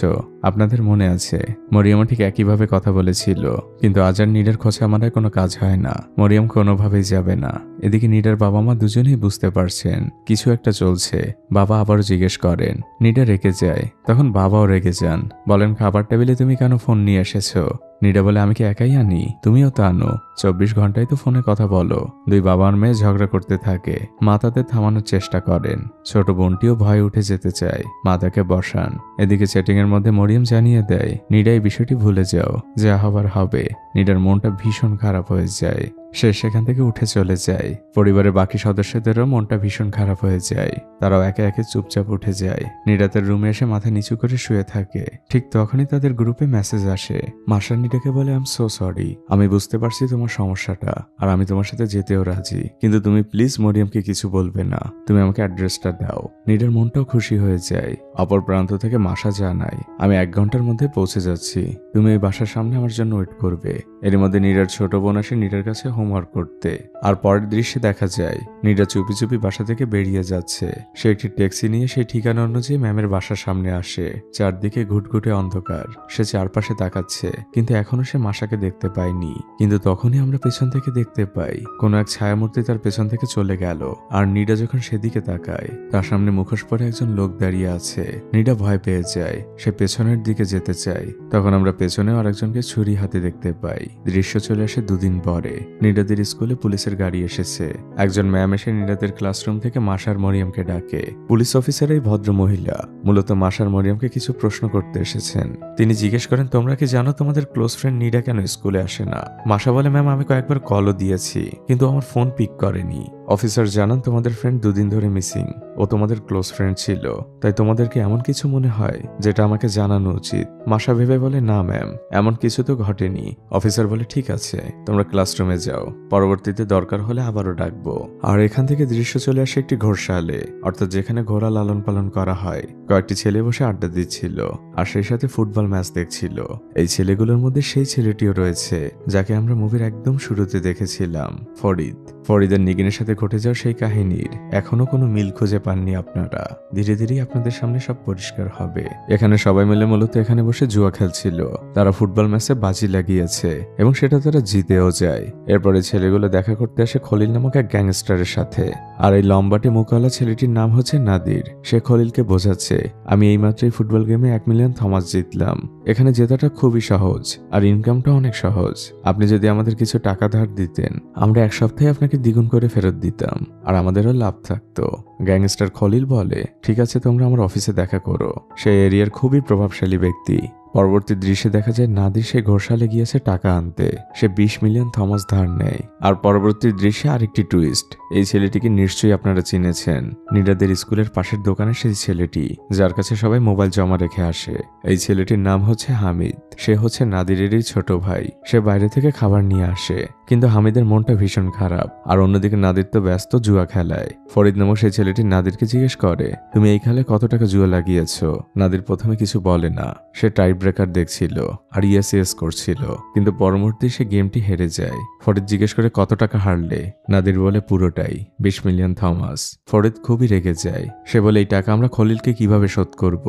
আপনাদের মনে আছে মরিয়ামও ঠিক একইভাবে কথা বলেছিল, কিন্তু আজ আর নিডার খোঁজা মারায় কোনো কাজ হয় না। মরিয়াম কোনোভাবেই যাবে না। এদিকে নিডার বাবা মা দুজনেই বুঝতে পারছেন কিছু একটা চলছে। বাবা আবারও জিজ্ঞেস করেন। নিডা রেগে যায়। তখন বাবাও রেগে যান। বলেন, খাবার টেবিলে তুমি কেন ফোন নিয়ে এসেছো? নীরা বলে আমি কি একাই আনি, তুমিও তো আনো, 24 ঘন্টায় তো ফোনে কথা বলো। দুই বাবা আর মেয়ে ঝগড়া করতে থাকে। মা তাদের থামানোর চেষ্টা করেন। ছোট বোনটিও ভয়ে উঠে যেতে চায়, মা তাকে বসান। এদিকে চ্যাটিং এর মধ্যে মরিয়ম জানিয়ে দেয়, নীরা এই বিষয়টি ভুলে যাও, যা হবার হবে। নীরার মনটা ভীষণ খারাপ হয়ে যায়। সে সেখান থেকে উঠে চলে যায়। পরিবারের বাকি সদস্যদেরও মনটা ভীষণ খারাপ হয়ে যায়। তারাও একে একে চুপচাপ উঠে যায়। নীরাতের রুমে এসে মাথা নিচু করে শুয়ে থাকে। ঠিক তখনই তাদের গ্রুপে মেসেজ আসে। মাসা নীরাকে বলে আই এম সো সরি, আমি বুঝতে পারছি তোমার সমস্যাটা, আর আমি তোমার সাথে যেতেও রাজি, কিন্তু তুমি প্লিজ মরিয়মকে কিছু বলবে না, তুমি আমাকে অ্যাড্রেসটা দাও। নীরার মনটাও খুশি হয়ে যায়। অপর প্রান্ত থেকে মাসা জানায়, আমি 1 ঘন্টার মধ্যে পৌঁছে যাচ্ছি, তুমি এই বাসার সামনে আমার জন্য ওয়েট করবে। এর মধ্যে নীরার ছোট বোন আসে নীরার কাছে হোমওয়ার্ক করতে। আর পরের দৃশ্যে দেখা যায় নীরা চুপি চুপি বাসা থেকে বেরিয়ে যাচ্ছে। সে একটি ট্যাক্সি নিয়ে সেই ঠিকানা অনুযায়ী ম্যামের বাসার সামনে আসে। চারদিকে ঘুটঘুটে অন্ধকার। সে চারপাশে তাকাচ্ছে, কিন্তু এখনো সে মাসাকে দেখতে পায়নি। কিন্তু তখনই আমরা পেছন থেকে দেখতে পাই কোনো এক ছায়ামূর্তি তার পেছন থেকে চলে গেল। আর নীরা যখন সেদিকে তাকায়, তার সামনে মুখোশ পরে একজন লোক দাঁড়িয়ে আছে। নীরা ভয় পেয়ে যায়। সে পেছনের দিকে যেতে চায়। তখন আমরা পেছনে আরেকজনকে ছুরি হাতে দেখতে পাই। দৃশ্য চলে আসে 2 দিন পরে। নীরাদের স্কুলে পুলিশের গাড়ি এসেছে। একজন ম্যাম এসে নীরাদের ক্লাসরুম থেকে মাসার মরিয়মকে ডাকে। পুলিশ অফিসার এই ভদ্র মহিলা মূলত মাসার মরিয়মকে কিছু প্রশ্ন করতে এসেছেন। তিনি জিজ্ঞেস করেন, তোমরা কি জানো তোমাদের ক্লোজ ফ্রেন্ড নীরা কেন স্কুলে আসে না? মাসা বলে, ম্যাম আমি কয়েকবার কলও দিয়েছি, কিন্তু আমার ফোন পিক করেনি। অফিসার জানান, তোমাদের ফ্রেন্ড 2 দিন ধরে মিসিং। ও তোমাদের ক্লোজ ফ্রেন্ড ছিল, তাই তোমাদেরকে এমন কিছু মনে হয় যেটা আমাকে জানানো উচিত। মাসা ভেবে বলে, না ম্যাম, এমন কিছু তো ঘটেনি। অফিসার বলে, ঠিক আছে, তোমরা ক্লাসরুমে যাও, পরবর্তীতে দরকার হলে আবারও ডাকবো। আর এখান থেকে দৃশ্য চলে আসে একটি ঘোড়শালে, অর্থাৎ যেখানে ঘোড়া লালন পালন করা হয়। কয়েকটি ছেলে বসে আড্ডা দিচ্ছিল, আর সেই সাথে ফুটবল ম্যাচ দেখছিল। এই ছেলেগুলোর মধ্যে সেই ছেলেটিও রয়েছে যাকে আমরা মুভির একদম শুরুতে দেখেছিলাম, ফরিদ। ফরিদের নিগিনের সাথে ঘটে যাওয়া সেই কাহিনীর এখনো কোনো মিল খুঁজে পাননি আপনারা। ধীরে ধীরেই আপনাদের সামনে সব পরিষ্কার হবে। এখানে সবাই মিলে মূলত এখানে বসে জুয়া খেলছিল। তারা ফুটবল ম্যাচে বাজি লাগিয়েছে এবং সেটা তারা জিতেও যায়। এরপরে ছেলেগুলো দেখা করতে আসে খলিল নামক এক গ্যাংস্টারের সাথে। আর এই লম্বাটে মুখওয়ালা ছেলেটির নাম হচ্ছে নাদির। সে খলিলকে বোঝাচ্ছে, আমি এইমাত্রই ফুটবল গেমে 1 মিলিয়ন থমাস জিতলাম। এখানে জেতাটা খুবই সহজ, আর ইনকামটা অনেক সহজ। আপনি যদি আমাদের কিছু টাকা ধার দিতেন, আমরা 1 সপ্তাহে আপনাকে দ্বিগুণ করে ফেরত দিতাম, আর আমাদেরও লাভ থাকতো। গ্যাংস্টার খলিল বলে, ঠিক আছে, তোমরা আমার অফিসে দেখা করো। সে এরিয়ার খুবই প্রভাবশালী ব্যক্তি। পরবর্তী দৃশ্যে দেখা যায় নাদির সে ঘোষালে গিয়েছে টাকা আনতে। সে 20 মিলিয়ন থমাস ধার নেয়। আর পরবর্তী দৃশ্যে আরেকটি টুইস্ট। এই ছেলেটিকে নিশ্চয়ই আপনারা চিনেছেন। নীরাদের স্কুলের পাশের দোকানে সেই ছেলেটি, যার কাছে সবাই মোবাইল জমা রেখে আসে। এই ছেলেটির নাম হচ্ছে হামিদ। সে হচ্ছে নাদিরেরই ছোট ভাই। সে বাইরে থেকে খাবার নিয়ে আসে, কিন্তু হামিদের মনটা ভীষণ খারাপ। আর অন্যদিকে নাদির তো ব্যস্ত জুয়া খেলায়। ফরিদ নামক সেই ছেলেটি নাদিরকে জিজ্ঞেস করে, তুমি এই খেলায় কত টাকা জুয়া লাগিয়েছো? নাদির প্রথমে কিছু বলে না। সে টাই ব্রেকার দেখছিল আর ইয়েস করছিল, কিন্তু পরবর্তী সে গেমটি হেরে যায়। ফরিদ জিজ্ঞেস করে, কত টাকা হারলে? নাদির বলে, পুরোটাই, 20 মিলিয়ন থমাস। ফরিদ খুবই রেগে যায়। সে বলে, এই টাকা আমরা খলিলকে কিভাবে শোধ করব?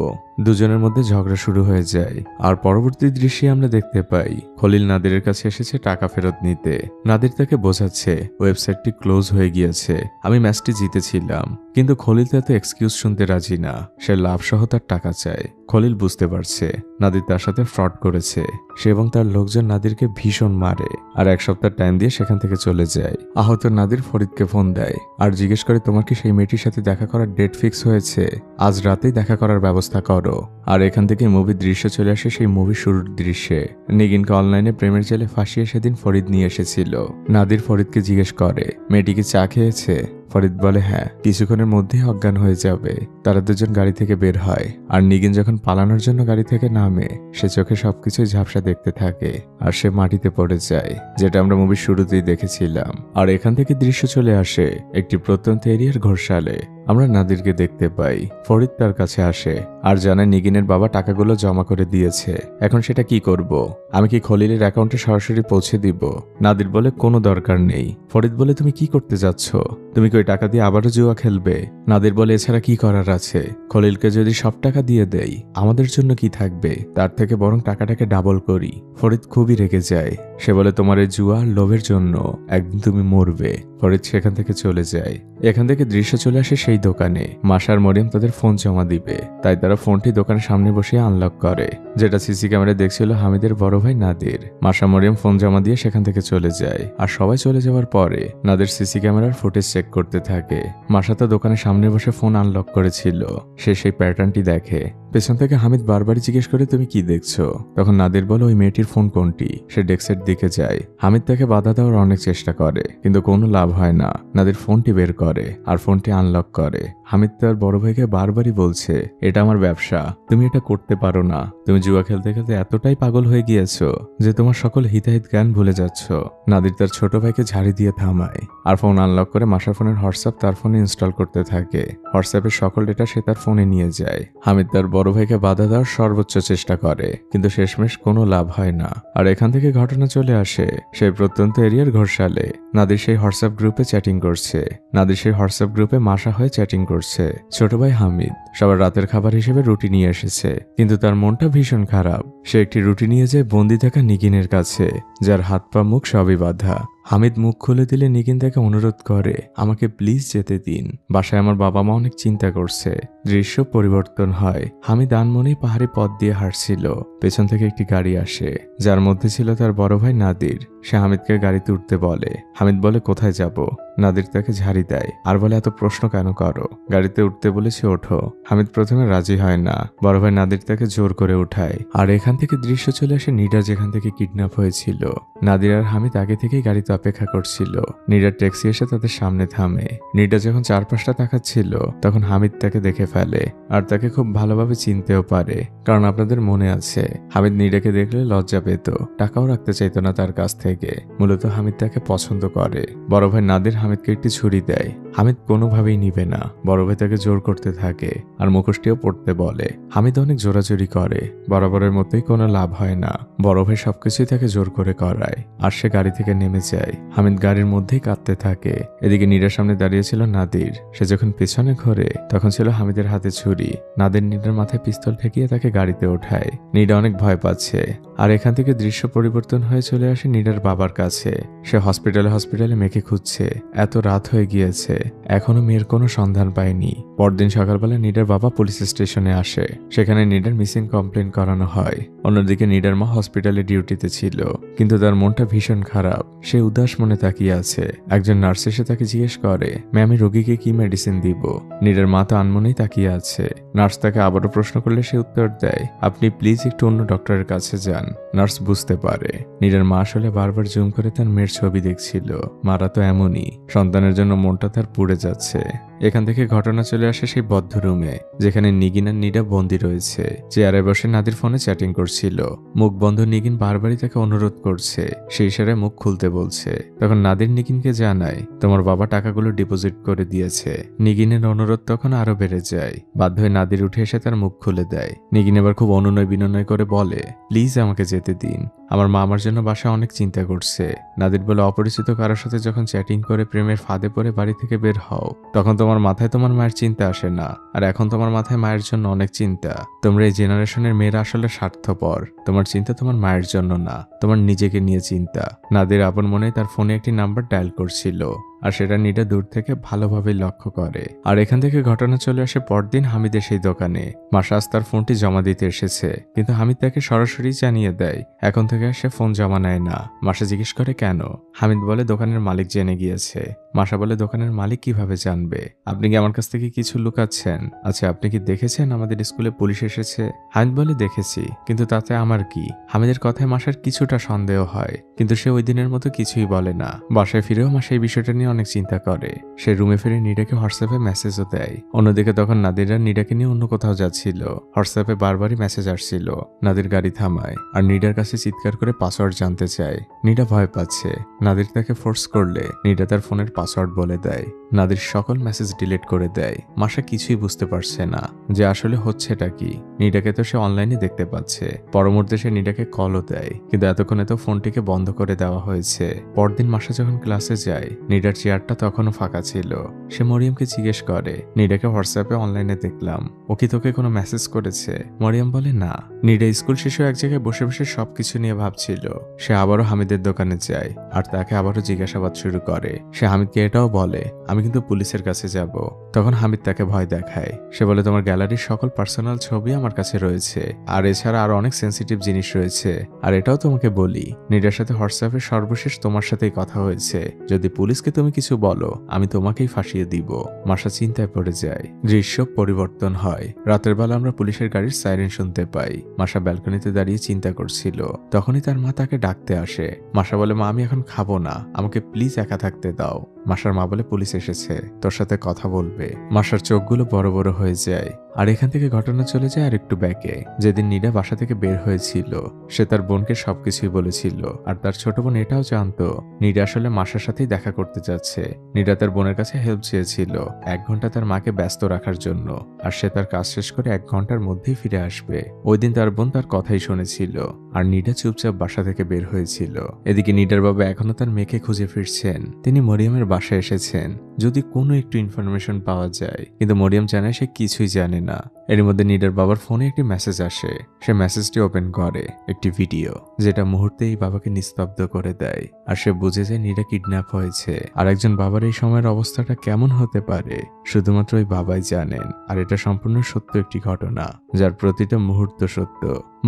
দুজনের মধ্যে ঝগড়া শুরু হয়ে যায়। আর পরবর্তী দৃশ্যে আমরা দেখতে পাই খলিল নাদিরের কাছে এসেছে টাকা ফেরত নিতে। নাদির তাকে বোঝাচ্ছে, ওয়েবসাইটটি ক্লোজ হয়ে গিয়েছে, আমি ম্যাচটি জিতেছিলাম। কিন্তু খলিল তাতে এক্সকিউজ শুনতে রাজি না। সে লাভ সহ তার টাকা চায়। খলিল বুঝতে পারছে নাদির তার সাথে ফ্রড করেছে। সে এবং তার লোকজন নাদিরকে ভীষণ মারে আর 1 সপ্তাহ টাইম দিয়ে সেখান থেকে চলে যায়। আহত নাদির ফরিদকে ফোন দেয় আর জিজ্ঞেস করে, তোমার কি সেই মেয়েটির সাথে দেখা করার ডেট ফিক্স হয়েছে? আজ রাতেই দেখা করার ব্যবস্থা করো। আর এখান থেকে মুভির দৃশ্য চলে আসে সেই মুভির শুরুর দৃশ্যে। নিগিনকে অনলাইনে প্রেমের জেলে ফাঁসিয়ে সেদিন ফরিদ নিয়ে এসেছিল। নাদির ফরিদকে জিজ্ঞেস করে, মেয়েটি কি চা খেয়েছে? ফরিদ বলে, হ্যাঁ, কিছুক্ষণের মধ্যেই অজ্ঞান হয়ে যাবে। তারা দুজন গাড়ি থেকে বের হয়। আর নিগিন যখন পালানোর জন্য গাড়ি থেকে নামে, সে চোখে সবকিছুই ঝাপসা দেখতে থাকে আর সে মাটিতে পড়ে যায়, যেটা আমরা মুভির শুরুতেই দেখেছিলাম। আর এখান থেকে দৃশ্য চলে আসে একটি প্রত্যন্ত এরিয়ার ঘোষালে। আমরা নাদিরকে দেখতে পাই। ফরিদ তার কাছে আসে আর জানায় নিগিনের বাবা টাকাগুলো জমা করে দিয়েছে। এখন সেটা কি করব? আমি কি খলিলের অ্যাকাউন্টে সরাসরি পৌঁছে দিব? নাদির বলে, কোনো দরকার নেই। ফরিদ বলে, তুমি কি করতে যাচ্ছ? তুমি কি ওই টাকা দিয়ে আবারও জুয়া খেলবে? নাদির বলে, এছাড়া কি করার আছে? খলিলকে যদি সব টাকা দিয়ে দেই, আমাদের জন্য কি থাকবে? তার থেকে বরং টাকাটাকে ডাবল করি। ফরিদ খুবই রেগে যায়। সে বলে, তোমার এই জুয়া লোভের জন্য একদিন তুমি মরবে। ফরিদ সেখান থেকে চলে যায়। এখান থেকে দৃশ্য চলে আসে সেই দোকানে। মাসা আর মরিয়ম তাদের ফোন জমা দিবে, তাই তারা ফোনটি দোকানের সামনে বসিয়ে আনলক করে, যেটা সিসি ক্যামেরায় দেখছিল হামিদের বড় ভাই নাদির। মাসা মরিয়ম ফোন জমা দিয়ে সেখান থেকে চলে যায়, আর সবাই চলে যাওয়ার পরে নাদির সিসি ক্যামেরার ফুটেজ চেক করতে থাকে। মাসা তো দোকানের সামনে বসে ফোন আনলক করেছিল, সে সেই প্যাটার্নটি দেখে। পেছন থেকে হামিদ বারবারই জিজ্ঞেস করে, তুমি কি দেখছো? তখন নাদির বলে, ওই মেয়েটির ফোন কোনটি। সে ডেস্কের দিকে যায়। হামিদ তাকে বাধা দেওয়ার অনেক চেষ্টা করে, কিন্তু কোনো লাভ হয় না। নাদির ফোনটি বের করে আর ফোনটি আনলক করে। হামিদ তার বড় ভাইকে বারবারই বলছে, এটা আমার ব্যবসা, তুমি এটা করতে পারো না। তুমি জুয়া খেলতে খেলতে এতটাই পাগল হয়ে গিয়েছো যে তোমার সকল হিতাহিত জ্ঞান ভুলে যাচ্ছ। নাদির তার ছোট ভাইকে ঝাড়ি দিয়ে থামায় আর ফোন আনলক করে মাসার ফোনের হোয়াটসঅ্যাপ তার ফোনে ইনস্টল করতে থাকে। হোয়াটসঅ্যাপের সকল ডেটা সে তার ফোনে নিয়ে যায়। হামিদ তার বড় ভাইকে বাধা দেওয়ার সর্বোচ্চ চেষ্টা করে, কিন্তু শেষমেশ কোনো লাভ হয় না। আর এখান থেকে ঘটনা চলে আসে সেই প্রত্যন্ত এরিয়ার ঘোষালে। নাদির সেই হোয়াটসঅ্যাপ গ্রুপে চ্যাটিং করছে। নাদির সেই হোয়াটসঅ্যাপ গ্রুপে মাসা হয়ে চ্যাটিং করছে। ছোট ভাই হামিদ সবার রাতের খাবার হিসেবে রুটি নিয়ে এসেছে, কিন্তু তার মনটা ভীষণ খারাপ। সে একটি রুটি নিয়ে যায় বন্দি থাকা নিগিনের কাছে, যার হাত পা মুখ সবই বাঁধা। হামিদ মুখ খুলে দিলে নিগিন তাকে অনুরোধ করে, আমাকে প্লিজ যেতে দিন, বাসায় আমার বাবা মা অনেক চিন্তা করছে। দৃশ্য পরিবর্তন হয়। হামিদ আনমনেই পাহাড়ি পথ দিয়ে হাঁটছিল। পেছন থেকে একটি গাড়ি আসে, যার মধ্যে ছিল তার বড় ভাই নাদির। সে হামিদকে গাড়িতে উঠতে বলে। হামিদ বলে, কোথায় যাব? নাদির তাকে ঝাড়ি দেয় আর বলে, এত প্রশ্ন কেন করো? গাড়িতে উঠতে বলেছি, ওঠো। হামিদ প্রথমে রাজি হয় না। বড় ভাই নাদির তাকে জোর করে উঠায়। আর এখান থেকে দৃশ্য চলে আসে নিডা যেখান থেকে কিডন্যাপ হয়েছিল। নাদির আর হামিদ আগে থেকেই গাড়িতে অপেক্ষা করছিল। নিডার ট্যাক্সি এসে তাদের সামনে থামে। নিডা যখন চারপাশটা তাকাচ্ছিল, তখন হামিদ তাকে দেখে ফেলে আর তাকে খুব ভালোভাবে চিনতেও পারে। কারণ আপনাদের মনে আছে, হামিদ নিডাকে দেখলে লজ্জা পেত, টাকাও রাখতে চাইতো না তার কাছ থেকে। মূলত হামিদ তাকে পছন্দ করে। বড় ভাই নাদির হামিদকে একটি ছুরি দেয়। হামিদ কোনোভাবেই নিবে না। বড় ভাই তাকে জোর করতে থাকে আর মুখোশটিও পড়তে বলে। হামিদ অনেক জোরাজোরি করে, বরাবরের মতোই কোনো লাভ হয় না। বড় ভাই সবকিছুই তাকে জোর করে করায় আর সে গাড়ি থেকে নেমে যায়। হামিদ গাড়ির মধ্যেই কাঁদতে থাকে। এদিকে নিডার সামনে দাঁড়িয়েছিল নাদির। সে যখন পেছনে ঘোরে, তখন ছিল হামিদের হাতে ছুরি। নাদির নিডার মাথায় পিস্তল ঠেকিয়ে তাকে গাড়িতে ওঠায়। নিডা অনেক ভয় পাচ্ছে। আর এখান থেকে দৃশ্য পরিবর্তন হয়ে চলে আসে নিডার বাবার কাছে। সে হসপিটালে মেয়েকে খুঁজছে। এত রাত হয়ে গিয়েছে, এখনো মেয়ের কোনো সন্ধান পায়নি। পরদিন সকালবেলা নিডার বাবা পুলিশ স্টেশনে আসে। সেখানে নিডার মিসিং কমপ্লেন করানো হয়। অন্যদিকে নিডার মা হসপিটালে ডিউটিতে ছিল, কিন্তু তার মনটা ভীষণ খারাপ। সে উদাস মনে তাকিয়ে আছে। একজন নার্স এসে তাকে জিজ্ঞেস করে, ম্যাম, রোগীকে কি মেডিসিন দিব? নিডার মা তো আনমনেই তাকিয়ে আছে। নার্স তাকে আবারও প্রশ্ন করলে সে উত্তর দেয়, আপনি প্লিজ একটু অন্য ডক্টরের কাছে যান। নার্স বুঝতে পারে নিডার মা আসলে বারবার জুম করে তার মেয়ের ছবি দেখছিল। মারা তো এমনই, সন্তানের জন্য মনটা তার পুড়ে যাচ্ছে। এখান থেকে ঘটনা চলে আসে সেই বদ্ধ রুমে, যেখানে নিগিন আর নিডা বন্দি রয়েছে। চেয়ারে বসে নাদির ফোনে চ্যাটিং করছিল। মুখ বন্ধ নিগিন বারবারই তাকে অনুরোধ করছে। সেই ইশারায় মুখ খুলতে বলছে। তখন নাদির নিগিনকে জানায়, তোমার বাবা টাকাগুলো ডিপোজিট করে দিয়েছে। নিগিনের অনুরোধ তখন আরো বেড়ে যায়। বাধ্য হয়ে নাদির উঠে এসে তার মুখ খুলে দেয়। নিগিন এবার খুব অনুনয় বিনয় করে বলে, প্লিজ আমাকে যেতে দিন, আমার মা আমার জন্য বাসায় অনেক চিন্তা করছে। নাদির বলে, অপরিচিত কারোর সাথে যখন চ্যাটিং করে প্রেমের ফাঁদে পড়ে বাড়ি থেকে বের হও, তখন তোমার মাথায় তোমার মায়ের চিন্তা আসে না। আর এখন তোমার মাথায় মায়ের জন্য অনেক চিন্তা। তোমরা এই জেনারেশনের মেয়েরা আসলে স্বার্থপর। তোমার চিন্তা তোমার মায়ের জন্য না, তোমার নিজেকে নিয়ে চিন্তা। নাদির আপন মনে তার ফোনে একটি নাম্বার ডায়াল করছিল, আর সেটা নিডা দূর থেকে ভালোভাবে লক্ষ্য করে। আর এখান থেকে ঘটনা চলে আসে পরদিন হামিদের সেই দোকানে। মাসা আজ তার ফোনটি জমা দিতে এসেছে, কিন্তু হামিদ তাকে সরাসরি জানিয়ে দেয় এখন থেকে সে ফোন জমা নেয় না। মাসা জিজ্ঞেস করে কেন? হামিদ বলে, দোকানের মালিক জেনে গিয়েছে। মাসা বলে, দোকানের মালিক কিভাবে জানবে? আপনি কি আমার কাছ থেকে কিছু লুকাচ্ছেন? আচ্ছা, আপনি কি দেখেছেন আমাদের স্কুলে পুলিশ এসেছে? হামিদ বলে, দেখেছি, কিন্তু তাতে আমার কি? হামিদের কথায় মাসার কিছুটা সন্দেহ হয়, কিন্তু সে ওই দিনের মতো কিছুই বলে না। বাসায় ফিরেও মাসা এই বিষয়টা নিয়ে অনেক চিন্তা করে। সে রুমে ফিরে নিডাকে হোয়াটসঅ্যাপে মেসেজও দেয়। অন্যদিকে তখন নাদিরা নিডাকে নিয়ে অন্য কোথাও যাচ্ছিল। হোয়াটসঅ্যাপে বারবারই মেসেজ আসছিল। নাদির গাড়ি থামায় আর নিডার কাছে চিৎকার করে পাসওয়ার্ড জানতে চায়। নিডা ভয় পাচ্ছে। নাদির তাকে ফোর্স করলে নিডা তার ফোনের পাসওয়ার্ড বলে দেয়। নাদির সকল মেসেজ ডিলিট করে দেয়। মাসা কিছুই বুঝতে পারছে না যে আসলে হচ্ছেটা কি। নিডাকে তো সে অনলাইনে দেখতে পাচ্ছে। পরমুহূর্তে সে নিডাকে কলও দেয়, কিন্তু এতক্ষণে তো ফোনটিকে বন্ধ করে দেওয়া হয়েছে। পরদিন মাসা যখন ক্লাসে যায়, নিডার চেয়ারটা তখনও ফাঁকা ছিল। সে মরিয়মকে জিজ্ঞেস করে, নিডাকে হোয়াটসঅ্যাপে অনলাইনে দেখলাম, ও কি তোকে কোনো মেসেজ করেছে? মরিয়ম বলে না। নিডা স্কুল শেষে এক জায়গায় বসে বসে সবকিছু নিয়ে ভাবছিল। সে আবারও হামিদের দোকানে যায় আর তাকে আবারও জিজ্ঞাসাবাদ শুরু করে। সে হামিদকে এটাও বলে, আমি কিন্তু পুলিশের কাছে যাব। তখন হামিদ তাকে ভয় দেখায়। সে বলে, তোমার গ্যালারির সকল পার্সোনাল ছবি আমার কাছে রয়েছে, আর এছাড়া আরো অনেক সেন্সিটিভ জিনিস রয়েছে। আর এটাও তোমাকে বলি, নিডার সাথে হোয়াটসঅ্যাপে সর্বশেষ তোমার সাথেই কথা হয়েছে। যদি পুলিশকে তুমি কিছু বলো, আমি তোমাকেই ফাঁসিয়ে দিব। মাসা চিন্তায় পড়ে যায়। দৃশ্য পরিবর্তন হয়। রাতের বেলা আমরা পুলিশের গাড়ির সাইরেন শুনতে পাই। মাসা ব্যালকনিতে দাঁড়িয়ে চিন্তা করছিল। তখনই তার মা তাকে ডাকতে আসে। মাসা বলে, মা আমি এখন খাবো না, আমাকে প্লিজ একা থাকতে দাও। মাসার মা বলে, পুলিশ এসেছে, তোর সাথে কথা বলবে। মাসার চোখগুলো বড় বড় হয়ে যায়। আর এখান থেকে ঘটনা চলে যায় আর একটু ব্যাকে। যেদিন নিডা বাসা থেকে বের হয়েছিল, সে তার বোনকে সবকিছুই বলেছিল। আর তার ছোট বোন এটাও জানতো নিডা আসলে মাসার সাথেই দেখা করতে যাচ্ছে। নিডা তার বোনের কাছে হেল্প চেয়েছিল 1 ঘন্টা তার মাকে ব্যস্ত রাখার জন্য, আর সে তার কাজ শেষ করে 1 ঘন্টার মধ্যেই ফিরে আসবে। ওই দিন তার বোন তার কথাই শুনেছিল, আর নিডা চুপচাপ বাসা থেকে বের হয়েছিল। এদিকে নিডার বাবা এখনো তার মেয়েকে খুঁজে ফিরছেন। তিনি মরিয়মের বাসায় এসেছেন যদি কোনো একটু ইনফরমেশন পাওয়া যায়, কিন্তু মরিয়ম জানায় সে কিছুই জানে না। এর মধ্যে নিডার বাবার ফোনে একটি মেসেজ আসে। সে মেসেজটি ওপেন করে, একটি ভিডিও, যেটা মুহূর্তেই বাবাকে নিস্তব্ধ করে দেয়। আর সে বুঝে যায় নিডা কিডন্যাপ হয়েছে। আর একজন বাবার এই সময়ের অবস্থাটা কেমন হতে পারে শুধুমাত্র ওই বাবাই জানেন। আর এটা সম্পূর্ণ সত্য একটি ঘটনা, যার প্রতিটা মুহূর্ত সত্য।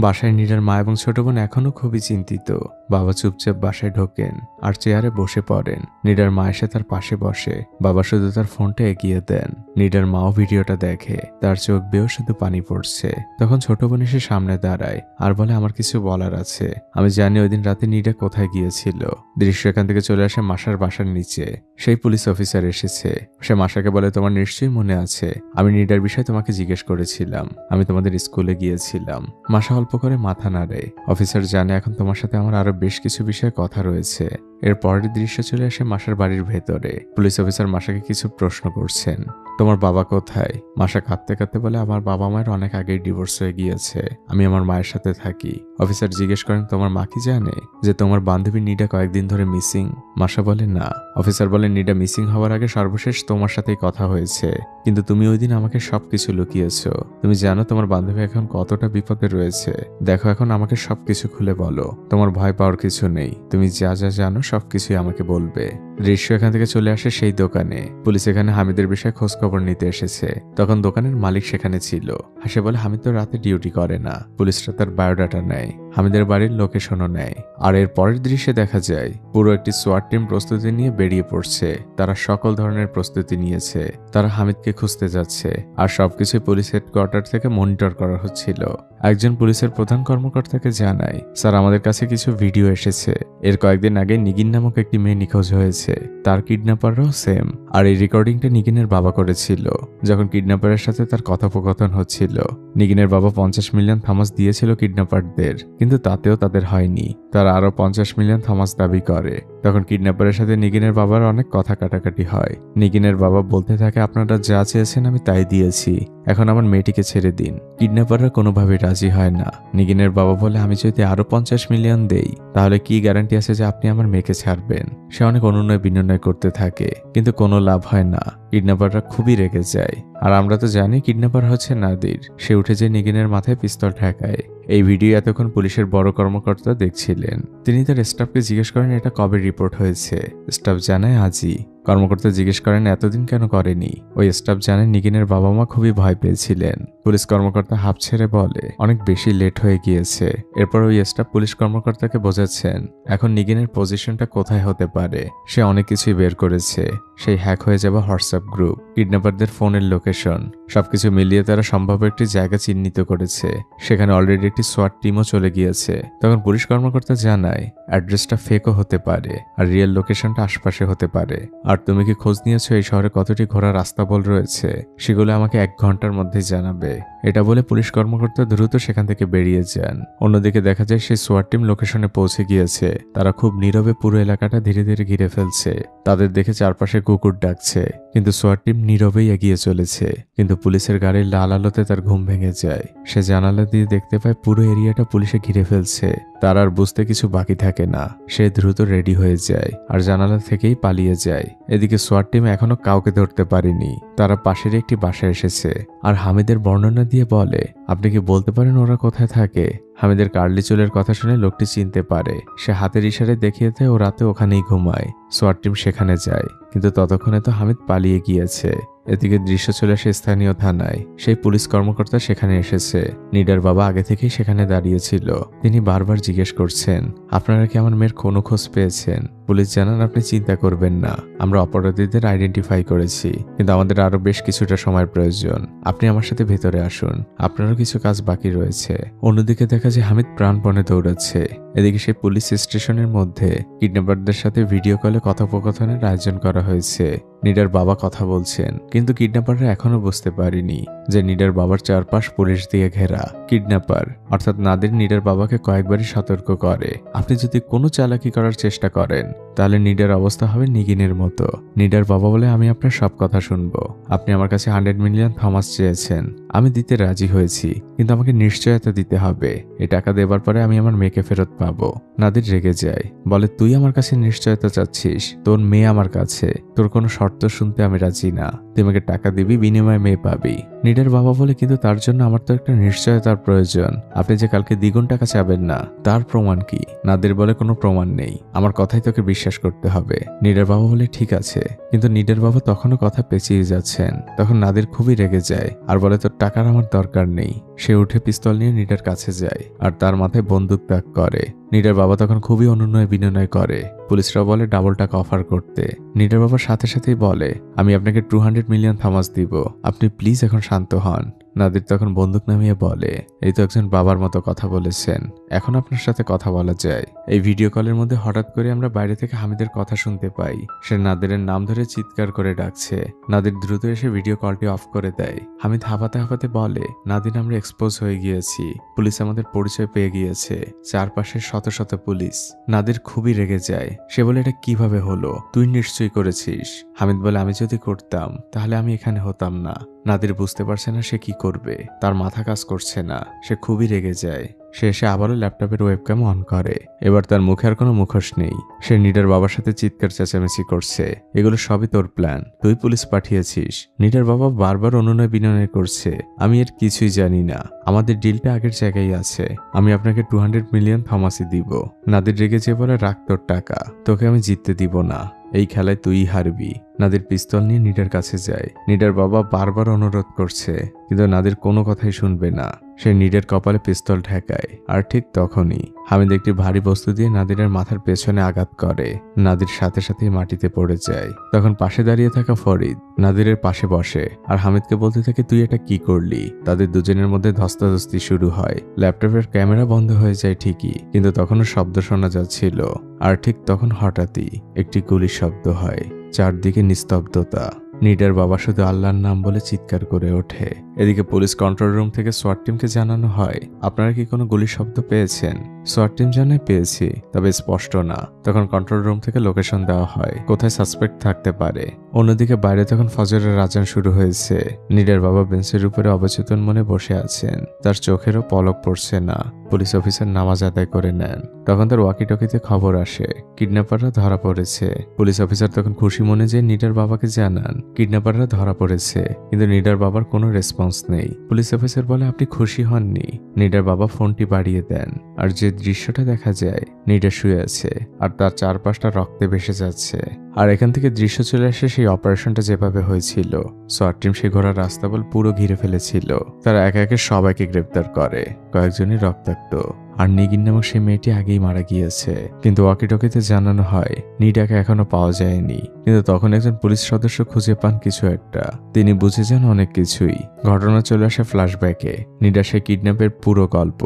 বাসায় নিডার মা এবং ছোট বোন এখনো খুবই চিন্তিত। বাবা চুপচাপ বাসায় ঢোকেন আর চেয়ারে বসে পড়েন। নিডার মা এসে তার পাশে বসে। বাবা শুধু তার ফোনটা এগিয়ে দেন। নিডার মাও ভিডিওটা দেখে, তার চোখ বেয়েও শুধু পানি পড়ছে। তখন ছোট বোন এসে সামনে দাঁড়ায় আর বলে, আমার কিছু বলার আছে। আমি জানি ওই দিন রাতে নিডা কোথায় গিয়েছিল। দৃশ্য এখান থেকে চলে আসে মাসার বাসার নিচে। সেই পুলিশ অফিসার এসেছে। সে মাসাকে বলে, তোমার নিশ্চয়ই মনে আছে আমি নিডার বিষয়ে তোমাকে জিজ্ঞেস করেছিলাম। আমি তোমাদের স্কুলে গিয়েছিলাম। মাসা অল্প করে মাথা নাড়ে। অফিসার জানে এখন তোমার সাথে আমার আরো বেশ কিছু বিষয়ে কথা রয়েছে। এর পরের দৃশ্য চলে আসে মাসার বাড়ির ভেতরে। পুলিশ অফিসার মাসাকে কিছু প্রশ্ন করছেন। তোমার বাবা কোথায়? মাসা কাঁদতে কাঁদতে বলে, আমার বাবা মায়ের অনেক আগেই ডিভোর্স হয়ে গিয়েছে, আমি আমার মায়ের সাথে থাকি। অফিসার জিজ্ঞেস করেন, তোমার মা কি জানে যে তোমার বান্ধবী নিডা কয়েকদিন ধরে মিসিং? মাসা বলে, না। অফিসার বলে, নিডা মিসিং হওয়ার আগে সর্বশেষ তোমার সাথেই কথা হয়েছে, কিন্তু তুমি ওই দিন আমাকে সবকিছু লুকিয়েছো। তুমি জানো তোমার বান্ধবী এখন কতটা বিপদে রয়েছে। দেখো এখন আমাকে সবকিছু খুলে বলো, তোমার ভয় পাওয়ার কিছু নেই। তুমি যা যা জানো সবকিছুই আমাকে বলবে। দৃশ্য এখান থেকে চলে আসে সেই দোকানে। পুলিশ এখানে হামিদের বিষয়ে খোঁজ খবর নিতে এসেছে। তখন দোকানের মালিক সেখানে ছিল। হাসে বলে, হামিদ তো রাতে ডিউটি করে না। পুলিশরা তার বায়োডাটা নেয়, হামিদের বাড়ির লোকেশনও নেয়। আর এর পরের দৃশ্যে দেখা যায় পুরো একটি সোয়াট টিম প্রস্তুতি নিয়ে বেরিয়ে পড়ছে। তারা সকল ধরনের প্রস্তুতি নিয়েছে। তারা হামিদকে খুঁজতে যাচ্ছে। আর সবকিছু পুলিশ হেডকোয়ার্টার থেকে মনিটর করা হচ্ছিল। একজন পুলিশের প্রধান কর্মকর্তাকে জানায়, স্যার আমাদের কাছে কিছু ভিডিও এসেছে। এর কয়েকদিন আগে নিগিন নামক একটি মেয়ে নিখোঁজ হয়েছে। তার কিডন্যাপাররাও সেম। আর এই রেকর্ডিংটা নিগিনের বাবা করেছিল যখন কিডন্যাপারের সাথে তার কথোপকথন হচ্ছিল। নিগিনের বাবা 50 মিলিয়ন থামাস দিয়েছিল কিডন্যাপারদের, কিন্তু তাতেও তাদের হয়নি। তারা আরো 50 মিলিয়ন থামাস দাবি করে। তখন কিডন্যাপারের সাথে নিগিনের বাবার অনেক কথা কাটাকাটি হয়। নিগিনের বাবা বলতে থাকে, আপনারা যা চেয়েছেন আমি তাই দিয়েছি, এখন আমার মেয়েটিকে ছেড়ে দিন। কিডন্যাপাররা কোনোভাবেই রাজি হয় না। নিগিনের বাবা বলে, আমি যদি আরো 50 মিলিয়ন দেই তাহলে কি গ্যারান্টি আছে যে আপনি আমার মেয়েকে ছাড়বেন? সে অনেক অনুনয় বিনয় করতে থাকে, কিন্তু কোনো লাভ হয় না। কিডন্যাপাররা খুবই রেগে যায়। আর আমরা তো জানি কিডন্যাপার হচ্ছে নাদির। সে উঠে যে নিগিনের মাথায় পিস্তল ঠেকায়। এই ভিডিও এতক্ষণ পুলিশের বড় কর্মকর্তা দেখছিলেন। তিনি তার স্টাফকে জিজ্ঞেস করেন এটা কবে রিপোর্ট হয়েছে। স্টাফ জানায় আজই। কর্মকর্তা জিজ্ঞেস করেন এতদিন কেন করেনি। ওই স্টাফ জানেন নিগিনের বাবা মা খুবই ভয় পেয়েছিলেন। পুলিশ কর্মকর্তা হাঁপ ছেড়ে বলে, অনেক বেশি লেট হয়ে গিয়েছে। এরপর ওই স্টাফ পুলিশ কর্মকর্তাকে বোঝাচ্ছেন এখন নিগিনের পজিশনটা কোথায় হতে পারে। সে অনেক কিছুই বের করেছে। সেই হ্যাক হয়ে যাওয়া হোয়াটসঅ্যাপ গ্রুপ, কিডন্যাপারদের ফোনের লোকেশন, সবকিছু মিলিয়ে তারা সম্ভাব্য একটি জায়গা চিহ্নিত করেছে। সেখানে অলরেডি একটি সোয়াট টিমও চলে গিয়েছে। তখন পুলিশ কর্মকর্তা জানায় অ্যাড্রেসটা ফেকও হতে পারে আর রিয়েল লোকেশনটা আশপাশে হতে পারে। আর তুমি কি খোঁজ নিয়েছো এই শহরে কতটি ঘোরার রাস্তা বল রয়েছে? সেগুলো আমাকে 1 ঘন্টার মধ্যে জানাবে। এটা বলে পুলিশ কর্মকর্তা দ্রুত সেখান থেকে বেরিয়ে যান। অন্যদিকে দেখা যায় সেই সোয়াট টিম লোকেশনে পৌঁছে গিয়েছে। তারা খুব নীরবে পুরো এলাকাটা ধীরে ধীরে ঘিরে ফেলছে। তাদের দেখে চারপাশে কুকুর ডাকছে। কিন্তু সোয়াট টিম নীরবেই এগিয়ে চলেছে। কিন্তু পুলিশের গাড়ির লাল আলোতে তার ঘুম ভেঙে যায়। সে জানালা দিয়ে দেখতে পায় পুরো এরিয়াটা পুলিশে ঘিরে ফেলছে। তার আর বুঝতে কিছু বাকি থাকে না। সে দ্রুত রেডি হয়ে যায় আর জানালা থেকেই পালিয়ে যায়। এদিকে সোয়াট টিম এখনো কাউকে ধরতে পারেনি। তারা পাশের একটি বাসায় এসেছে আর হামিদের বর্ণনা দিয়ে বলে, আপনি কি বলতে পারেন ওরা কোথায় থাকে? হামিদের কার্লি চুলের কথা শুনে লোকটি চিনতে পারে। সে হাতের ইশারায় দেখিয়ে দেয় ও রাতে ওখানেই ঘুমায়। সোয়াট টিম সেখানে যায়, কিন্তু ততক্ষণে তো হামিদ পালিয়ে গিয়েছে। এদিকে দৃশ্য চলে আসে স্থানীয় থানায়। সেই পুলিশ কর্মকর্তা সেখানে এসেছে। নিডার বাবা আগে থেকেই সেখানে দাঁড়িয়েছিল। তিনি বারবার জিজ্ঞেস করছেন, আপনারা কি আমার মেয়ের কোনো খোঁজ পেয়েছেন? পুলিশ জানান, আপনি চিন্তা করবেন না, আমরা অপরাধীদের আইডেন্টিফাই করেছি, কিন্তু আমাদের আরো বেশ কিছুটা সময়ের প্রয়োজন। আপনি আমার সাথে ভেতরে আসুন, আপনারও কিছু কাজ বাকি রয়েছে। অন্যদিকে দেখা যায় হামিদ প্রাণপণে দৌড়াচ্ছে। এদিকে সেই পুলিশ স্টেশনের মধ্যে কিডন্যাপারদের সাথে ভিডিও কলে কথোপকথনের আয়োজন করা হয়েছে। নিডার বাবা কথা বলছেন, কিন্তু কিডন্যাপাররা এখনো বুঝতে পারেনি যে নিডার বাবার চারপাশ পুলিশ দিয়ে ঘেরা। কিডন্যাপার অর্থাৎ নাদির নিডার বাবাকে কয়েকবারই সতর্ক করে, আপনি যদি কোনো চালাকি করার চেষ্টা করেন তাহলে নিডার অবস্থা হবে নিগিনের মতো। নিডার বাবা বলে, আমি আপনার সব কথা শুনবো। আপনি আমার কাছে 100 মিলিয়ন থমাস চেয়েছেন, আমি দিতে রাজি হয়েছি, কিন্তু আমাকে নিশ্চয়তা দিতে হবে এই টাকা দেবার পরে আমি আমার মেয়েকে ফেরত পাবো। নাদির রেগে যায়, বলে, তুই আমার কাছে নিশ্চয়তা চাচ্ছিস? তোর মেয়ে আমার কাছে, তোর কোনো শর্ত শুনতে আমি রাজি না। তুই আমাকে টাকা দিবি, বিনিময়ে মেয়ে পাবি। নিডার বাবা বলে, কিন্তু তার জন্য আমার তো একটা নিশ্চয়তার প্রয়োজন। আপনি যে কালকে দ্বিগুণ টাকা চাবেন না, তার প্রমাণ কি? নাদির বলে, কোনো প্রমাণ নেই, আমার কথাই তোকে বিশ্বাস করতে হবে। নিডার বাবা বলে, ঠিক আছে, কিন্তু নিডার বাবা তখনও কথা পেঁচিয়ে যাচ্ছেন। তখন নাদির খুবই রেগে যায় আর বলে, তোর টাকার আমার দরকার নেই। সে উঠে পিস্তল নিয়ে নিডার কাছে যায় আর তার মাথায় বন্দুক তাক করে। নিডার বাবা তখন খুবই অনুনয় বিনয় করে। পুলিশরা বলে ডাবল টাকা অফার করতে। নিডার বাবার সাথে সাথেই বলে, আমি আপনাকে 200 মিলিয়ন থমাস দিব, আপনি প্লিজ এখন শান্ত হন। নাদির তখন বন্দুক নামিয়ে বলে, এই তো একজন বাবার মতো কথা বলেছেন, এখন আপনার সাথে কথা বলা যায়। এই ভিডিও কলের মধ্যে হঠাৎ করে আমরা বাইরে থেকে হামিদের কথা শুনতে পাই। সে নাদিরের নাম ধরে চিৎকার করে ডাকছে। নাদির দ্রুত এসে ভিডিও কলটি অফ করে দেয়। হামিদ হাঁপাতে হাঁপাতে বলে, নাদির, আমরা এক্সপোজ হয়ে গিয়েছি, পুলিশ আমাদের পরিচয় পেয়ে গিয়েছে, চারপাশে শত শত পুলিশ। নাদির খুবই রেগে যায়। সে বলে, এটা কিভাবে হলো? তুই নিশ্চয়ই করেছিস। হামিদ বলে, আমি যদি করতাম তাহলে আমি এখানে হতাম না। নাদির বুঝতে পারছে না সে কি করবে, তার মাথা কাজ করছে না। সে খুবই রেগে যায়। সে এসে আবারও ল্যাপটপের ওয়েবক্যাম অন করে। এবার তার মুখে আর কোনো মুখোশ নেই। সে নিডার বাবার সাথে চিৎকার চেঁচামেচি করছে, এগুলো সবই তোর প্ল্যান, তুই পুলিশ পাঠিয়েছিস। নিডার বাবা বারবার অনুনয় বিনয় করছে, আমি এর কিছুই জানি না, আমাদের ডিলটা আগের জায়গায় আছে, আমি আপনাকে 200 মিলিয়ন থমাসই দিব। নাদির রেগে যে বলে, রাখ তোর টাকা, তোকে আমি জিততে দিব না, এই খেলায় তুই হারবি। নাদির পিস্তল নিয়ে নিডার কাছে যায়। নিডার বাবা বারবার অনুরোধ করছে, কিন্তু নাদির কোনো কথাই শুনবে না। সে নিডার কপালে পিস্তল ঠেকায়। আর ঠিক তখনই হামিদ একটি ভারী বস্তু দিয়ে নাদিরের মাথার পেছনে আঘাত করে। নাদির সাথে সাথে মাটিতে পড়ে যায়। তখন পাশে দাঁড়িয়ে থাকা ফরিদ নাদিরের পাশে বসে আর হামিদকে বলতে থাকে, তুই এটা কি করলি? তাদের দুজনের মধ্যে ধস্তাধস্তি শুরু হয়। ল্যাপটপের ক্যামেরা বন্ধ হয়ে যায় ঠিকই, কিন্তু তখনও শব্দ শোনা যাচ্ছিল। আর ঠিক তখন হঠাৎই একটি গুলির শব্দ হয়। চারদিকে নিস্তব্ধতা। নিডার বাবা শুধু আল্লাহর নাম বলে চিৎকার করে ওঠে। এদিকে পুলিশ কন্ট্রোল রুম থেকে সোয়াট টিমকে জানানো হয়, আপনারা কি কোনো গুলির শব্দ পেয়েছেন? সোয়াট টিম জানায়, পেয়েছি, তবে স্পষ্ট না। তখন কন্ট্রোল রুম থেকে লোকেশন দেওয়া হয় কোথায় সাসপেক্ট থাকতে পারে। অন্যদিকে বাইরে তখন ফজরের আজান শুরু হয়েছে। নিডার বাবা বেঞ্চের উপরে অবচেতন মনে বসে আছেন, তার চোখেরও পলক পড়ছে না। পুলিশ অফিসার নামাজ আদায় করে নেন। তখন তার ওয়াকিটকিতে খবর আসে কিডন্যাপাররা ধরা পড়েছে। পুলিশ অফিসার তখন খুশি মনে যে নিডার বাবাকে জানান কিডন্যাপাররা ধরা পড়েছে, কিন্তু নিডার বাবার কোনো রেসপন্স নেই। পুলিশ অফিসার বলে, আপনি খুশি হননি? নিডার বাবা ফোনটি বাড়িয়ে দেন আর যে দৃশ্যটা দেখা যায়, নিডার শুয়ে আছে আর তার চারপাশটা রক্তে ভেসে যাচ্ছে। আর এখান থেকে দৃশ্য চলে আসে সেই অপারেশনটা যেভাবে হয়েছিল। সোয়াট টিম সেই ঘোড়ার রাস্তাবল পুরো ঘিরে ফেলেছিল। তারা একে একে সবাইকে গ্রেপ্তার করে, কয়েকজনই রক্তাক্ত। আর নিগিন নামক সেই মেয়েটি আগেই মারা গিয়েছে, কিন্তু ওয়াকিটকিতে জানানো হয় নিডাকে এখনো পাওয়া যায়নি। কিন্তু তখন একজন পুলিশ সদস্য খুঁজে পান কিছু একটা। তিনি বুঝে যান অনেক কিছুই। ঘটনা চলে আসে ফ্ল্যাশব্যাকে। নিডা সেই কিডন্যাপের পুরো গল্প,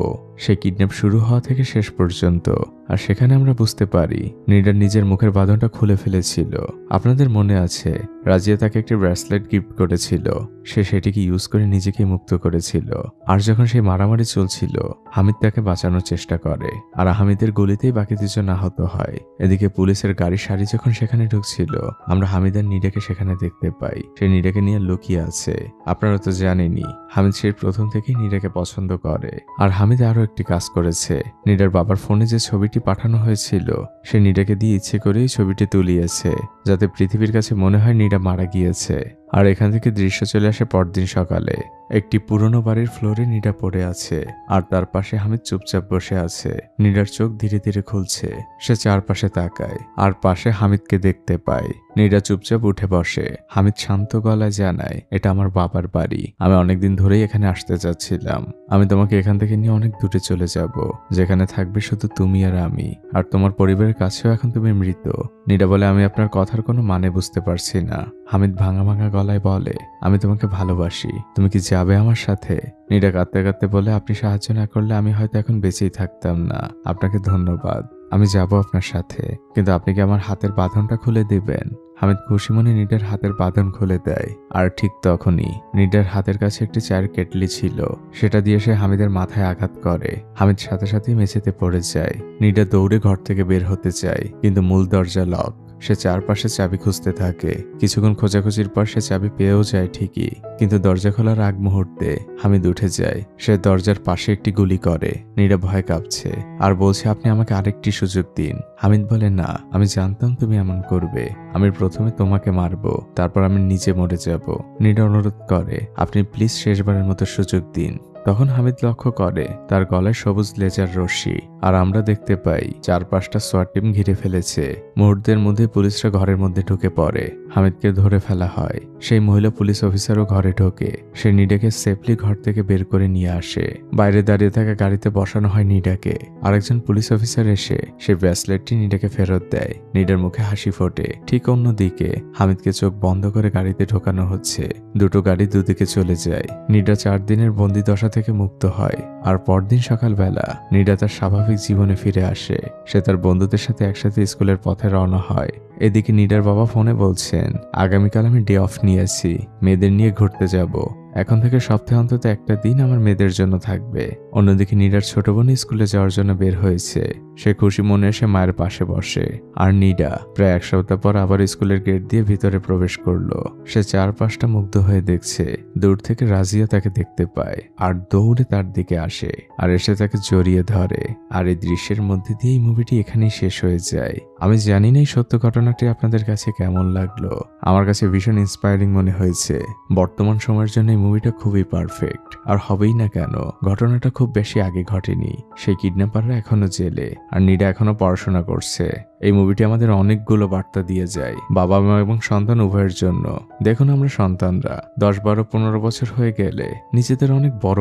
সেই কিডন্যাপ শুরু হওয়া থেকে শেষ পর্যন্ত আর সেখানে আমরা বুঝতে পারি নিডা নিজের মুখের বাঁধনটা খুলে ফেলেছিল। আপনাদের মনে আছে রাজিয়া তাকে একটি ব্রেসলেট গিফট করেছিল, সে সেটিকে ইউজ করে নিজেকে মুক্ত করেছিল। আর যখন সেই মারামারি চলছিল হামিদ তাকে বাঁচানোর চেষ্টা করে, আর হামিদের গুলিতেই বাকি দুজন আহত হয়। এদিকে পুলিশের গাড়ির সারি যখন সেখানে ঢুকছিল আমরা হামিদ আর নিডাকে সেখানে দেখতে পাই। সে নিডাকে নিয়ে লুকিয়ে আছে। আপনারা তো জানেনই হামিদ সেই প্রথম থেকেই নিডাকে পছন্দ করে। আর হামিদ আরো একটি কাজ করেছে, নিডার বাবার ফোনে যে ছবিটি পাঠানো হয়েছিল সে নিডাকে দিয়ে ইচ্ছে করেই ছবিটি তুলিয়েছে, যাতে পৃথিবীর কাছে মনে হয় নিডা মারা গিয়েছে। আর এখান থেকে দৃশ্য চলে আসে পরদিন সকালে। একটি পুরনো বাড়ির ফ্লোরে নিডা পড়ে আছে, আর তার পাশে হামিদ চুপচাপ বসে আছে। নিডার চোখ ধীরে ধীরে খুলছে, সে চারপাশে তাকায় আর পাশে হামিদকে দেখতে পায়। নিডা চুপচাপ উঠে বসে। হামিদ শান্ত গলায় জানায়, এটা আমার বাবার বাড়ি, আমি অনেকদিন ধরেই এখানে আসতে চাচ্ছিলাম। আমি তোমাকে এখান থেকে নিয়ে অনেক দূরে চলে যাব, যেখানে থাকবে শুধু তুমি আর আমি, আর তোমার পরিবারের কাছেও এখন তুমি মৃত। নিডা বলে, আমি আপনার কথার কোনো মানে বুঝতে পারছি না। হামিদ ভাঙা ভাঙা গলায় বলে, আমি তোমাকে ভালোবাসি, তুমি কি যাবে আমার সাথে? নিডা কাঁদতে কাঁদতে বলে, আপনি সাহায্য না করলে আমি হয়তো এখন বেঁচেই থাকতাম না। আপনাকে ধন্যবাদ, আমি যাব আপনার সাথে, কিন্তু আপনি কি আমার হাতের বাঁধনটা খুলে দিবেন? হামিদ খুশি মনে নিডার হাতের বাঁধন খুলে দেয়। আর ঠিক তখনই নিডার হাতের কাছে একটি চায়ের কেটলি ছিল, সেটা দিয়ে সে হামিদের মাথায় আঘাত করে। হামিদ সাথে সাথেই মেঝেতে পড়ে যায়। নিডা দৌড়ে ঘর থেকে বের হতে চায়, কিন্তু মূল দরজা লক। সে চারপাশে চাবি খুঁজতে থাকে। কিছুক্ষণ খোঁজাখুঁজির পর সে চাবি পেয়েও যায় ঠিকই, কিন্তু দরজা খোলার আগ মুহূর্তে হামিদ উঠে যায়। সে দরজার পাশে একটি গুলি করে। নীরা ভয় কাঁপছে আর বলছে, আপনি আমাকে আরেকটি সুযোগ দিন। হামিদ বলে, না, আমি জানতাম তুমি এমন করবে। আমি প্রথমে তোমাকে মারবো, তারপর আমি নিজে মরে যাব। নীরা অনুরোধ করে, আপনি প্লিজ শেষবারের মতো সুযোগ দিন। তখন হামিদ লক্ষ্য করে তার গলায় সবুজ লেজার রশ্মি, আর আমরা দেখতে পাই 4-5টা সোয়াট টিম ঘিরে ফেলেছে। মুহূর্তের মধ্যে পুলিশরা ঘরের মধ্যে ঢুকে পড়ে। হামিদকে ধরে ফেলা হয়। সেই মহিলা পুলিশ অফিসারও ঘরে ঢোকে। সে নিডাকে সেফলি ঘর থেকে বের করে নিয়ে আসে। বাইরে দাঁড়িয়ে থাকা গাড়িতে বসানো হয় নিডাকে। আরেকজন পুলিশ অফিসার এসে সেই ব্রেসলেটটি নিডাকে ফেরত দেয়। নিডার মুখে হাসি ফোটে। ঠিক অন্যদিকে হামিদকে চোখ বন্ধ করে গাড়িতে ঢোকানো হচ্ছে। দুটো গাড়ি দুদিকে চলে যায়। নিডা 4 দিনের বন্দি দশা থেকে মুক্ত হয়। আর পরদিন সকালবেলা নিডা তার স্বাভাবিক জীবনে ফিরে আসে। সে তার বন্ধুদের সাথে একসাথে স্কুলের পথে রওনা হয়। এদিকে নিডার বাবা ফোনে বলছেন, আগামীকাল আমি ডে অফ নিয়েছি, মেয়েদের নিয়ে ঘুরতে যাব। এখন থেকে সপ্তাহে অন্তত একটা দিন আমার মেয়েদের জন্য থাকবে। অন্যদিকে নিডার ছোট বোন স্কুলে যাওয়ার জন্য বের হয়েছে। সে খুশি মনে এসে মায়ের পাশে বসে। আর নিডা প্রায় 1 সপ্তাহ পর আবার স্কুলের গেট দিয়ে ভিতরে প্রবেশ করলো। সে 4-5টা মুগ্ধ হয়ে দেখছে। দূর থেকে রাজিয়া তাকে দেখতে পায় আর দৌড়ে তার দিকে আসে আর এসে তাকে জড়িয়ে ধরে। আর এই দৃশ্যের মধ্যে দিয়ে এই মুভিটি এখানেই শেষ হয়ে যায়। আমি জানি না এই সত্য ঘটনাটি আপনাদের কাছে কেমন লাগলো। আমার কাছে ভীষণ ইন্সপায়ারিং মনে হয়েছে। বর্তমান সময়ের জন্য এই মুভিটা খুবই পারফেক্ট। আর হবেই না কেন, ঘটনাটা খুব বেশি আগে ঘটেনি। সেই কিডন্যাপাররা এখনো জেলে, আর নিডা এখনো পড়াশোনা করছে। এই মুভিটি আমাদের অনেকগুলো বার্তা দিয়ে যায়, বাবা মা এবং সন্তান উভয়ের জন্য। দেখুন, আমরা সন্তানরা 10, 12, 15 বছর হয়ে গেলে নিজেদের অনেক বড়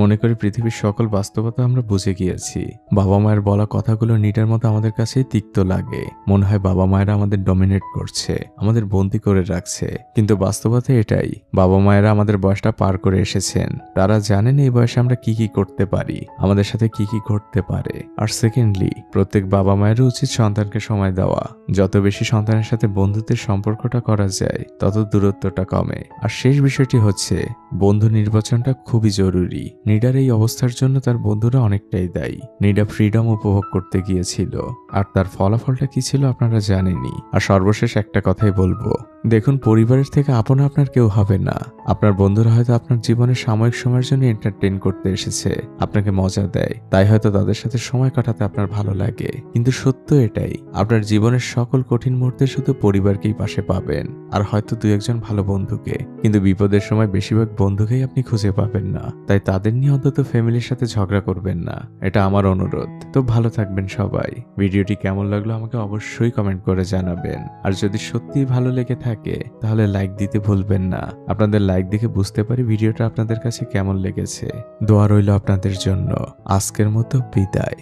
মনে করি পৃথিবীর সকল বাস্তবতা আমরা বুঝে গিয়েছি। বাবা মায়ের বলা কথাগুলো নিডার মতো আমাদের কাছেই তিক্ত লাগে। মনে হয় বাবা মায়েরা আমাদের ডমিনেট করছে, আমাদের বন্দি করে রাখছে। কিন্তু বাস্তবতা এটাই, বাবা মায়েরা আমাদের বয়সটা পার করে এসেছেন। তারা জানেন এই বয়সে আমরা কি কি করতে পারি, আমাদের সাথে কি কি ঘটতে পারে। আর সেকেন্ডলি, প্রত্যেক বাবা মায়েরও উচিত সন্তানকে সময় দেওয়া। যত বেশি সন্তানের সাথে বন্ধুত্বের সম্পর্কটা করা যায়, তত দূরত্বটা কমে। আর শেষ বিষয়টি হচ্ছে, বন্ধু নির্বাচনটা খুবই জরুরি। নিডার এই অবস্থার জন্য তার বন্ধুরা অনেকটাই দায়ী। নিডা ফ্রিডম উপভোগ করতে গিয়েছিল, আর তার ফলাফলটা কি ছিল আপনারা জানেনই। আর সর্বশেষ একটা কথাই বলবো, দেখুন, পরিবারের থেকে আপন আপনার কেউ হবে না। আপনার বন্ধুরা হয়তো আপনার জীবনে সাময়িক সময়ের জন্য এন্টারটেইন করতে এসেছে, আপনাকে মজা দেয়, তাই হয়তো তাদের সাথে সময় কাটাতে আপনার ভালো লাগে। কিন্তু সত্য এটাই, আপনার জীবনের সকল কঠিন মুহূর্তে শুধু পরিবারকেই পাশে পাবেন, আর হয়তো 2-1জন ভালো বন্ধুকে। কিন্তু বিপদের সময় বেশিরভাগ বন্ধুকেই আপনি খুঁজে পাবেন না। তাই তাদের নিয়ে অন্তত ফ্যামিলির সাথে ঝগড়া করবেন না, এটা আমার অনুরোধ। তো ভালো থাকবেন সবাই। ভিডিওটি কেমন লাগলো আমাকে অবশ্যই কমেন্ট করে জানাবেন। আর যদি সত্যিই ভালো লেগে থাকে তাহলে লাইক দিতে ভুলবেন না। আপনাদের লাইক দেখে বুঝতে পারি ভিডিওটা আপনাদের কাছে কেমন লেগেছে। দোয়া রইল আপনাদের জন্য। আজকের মতো বিদায়।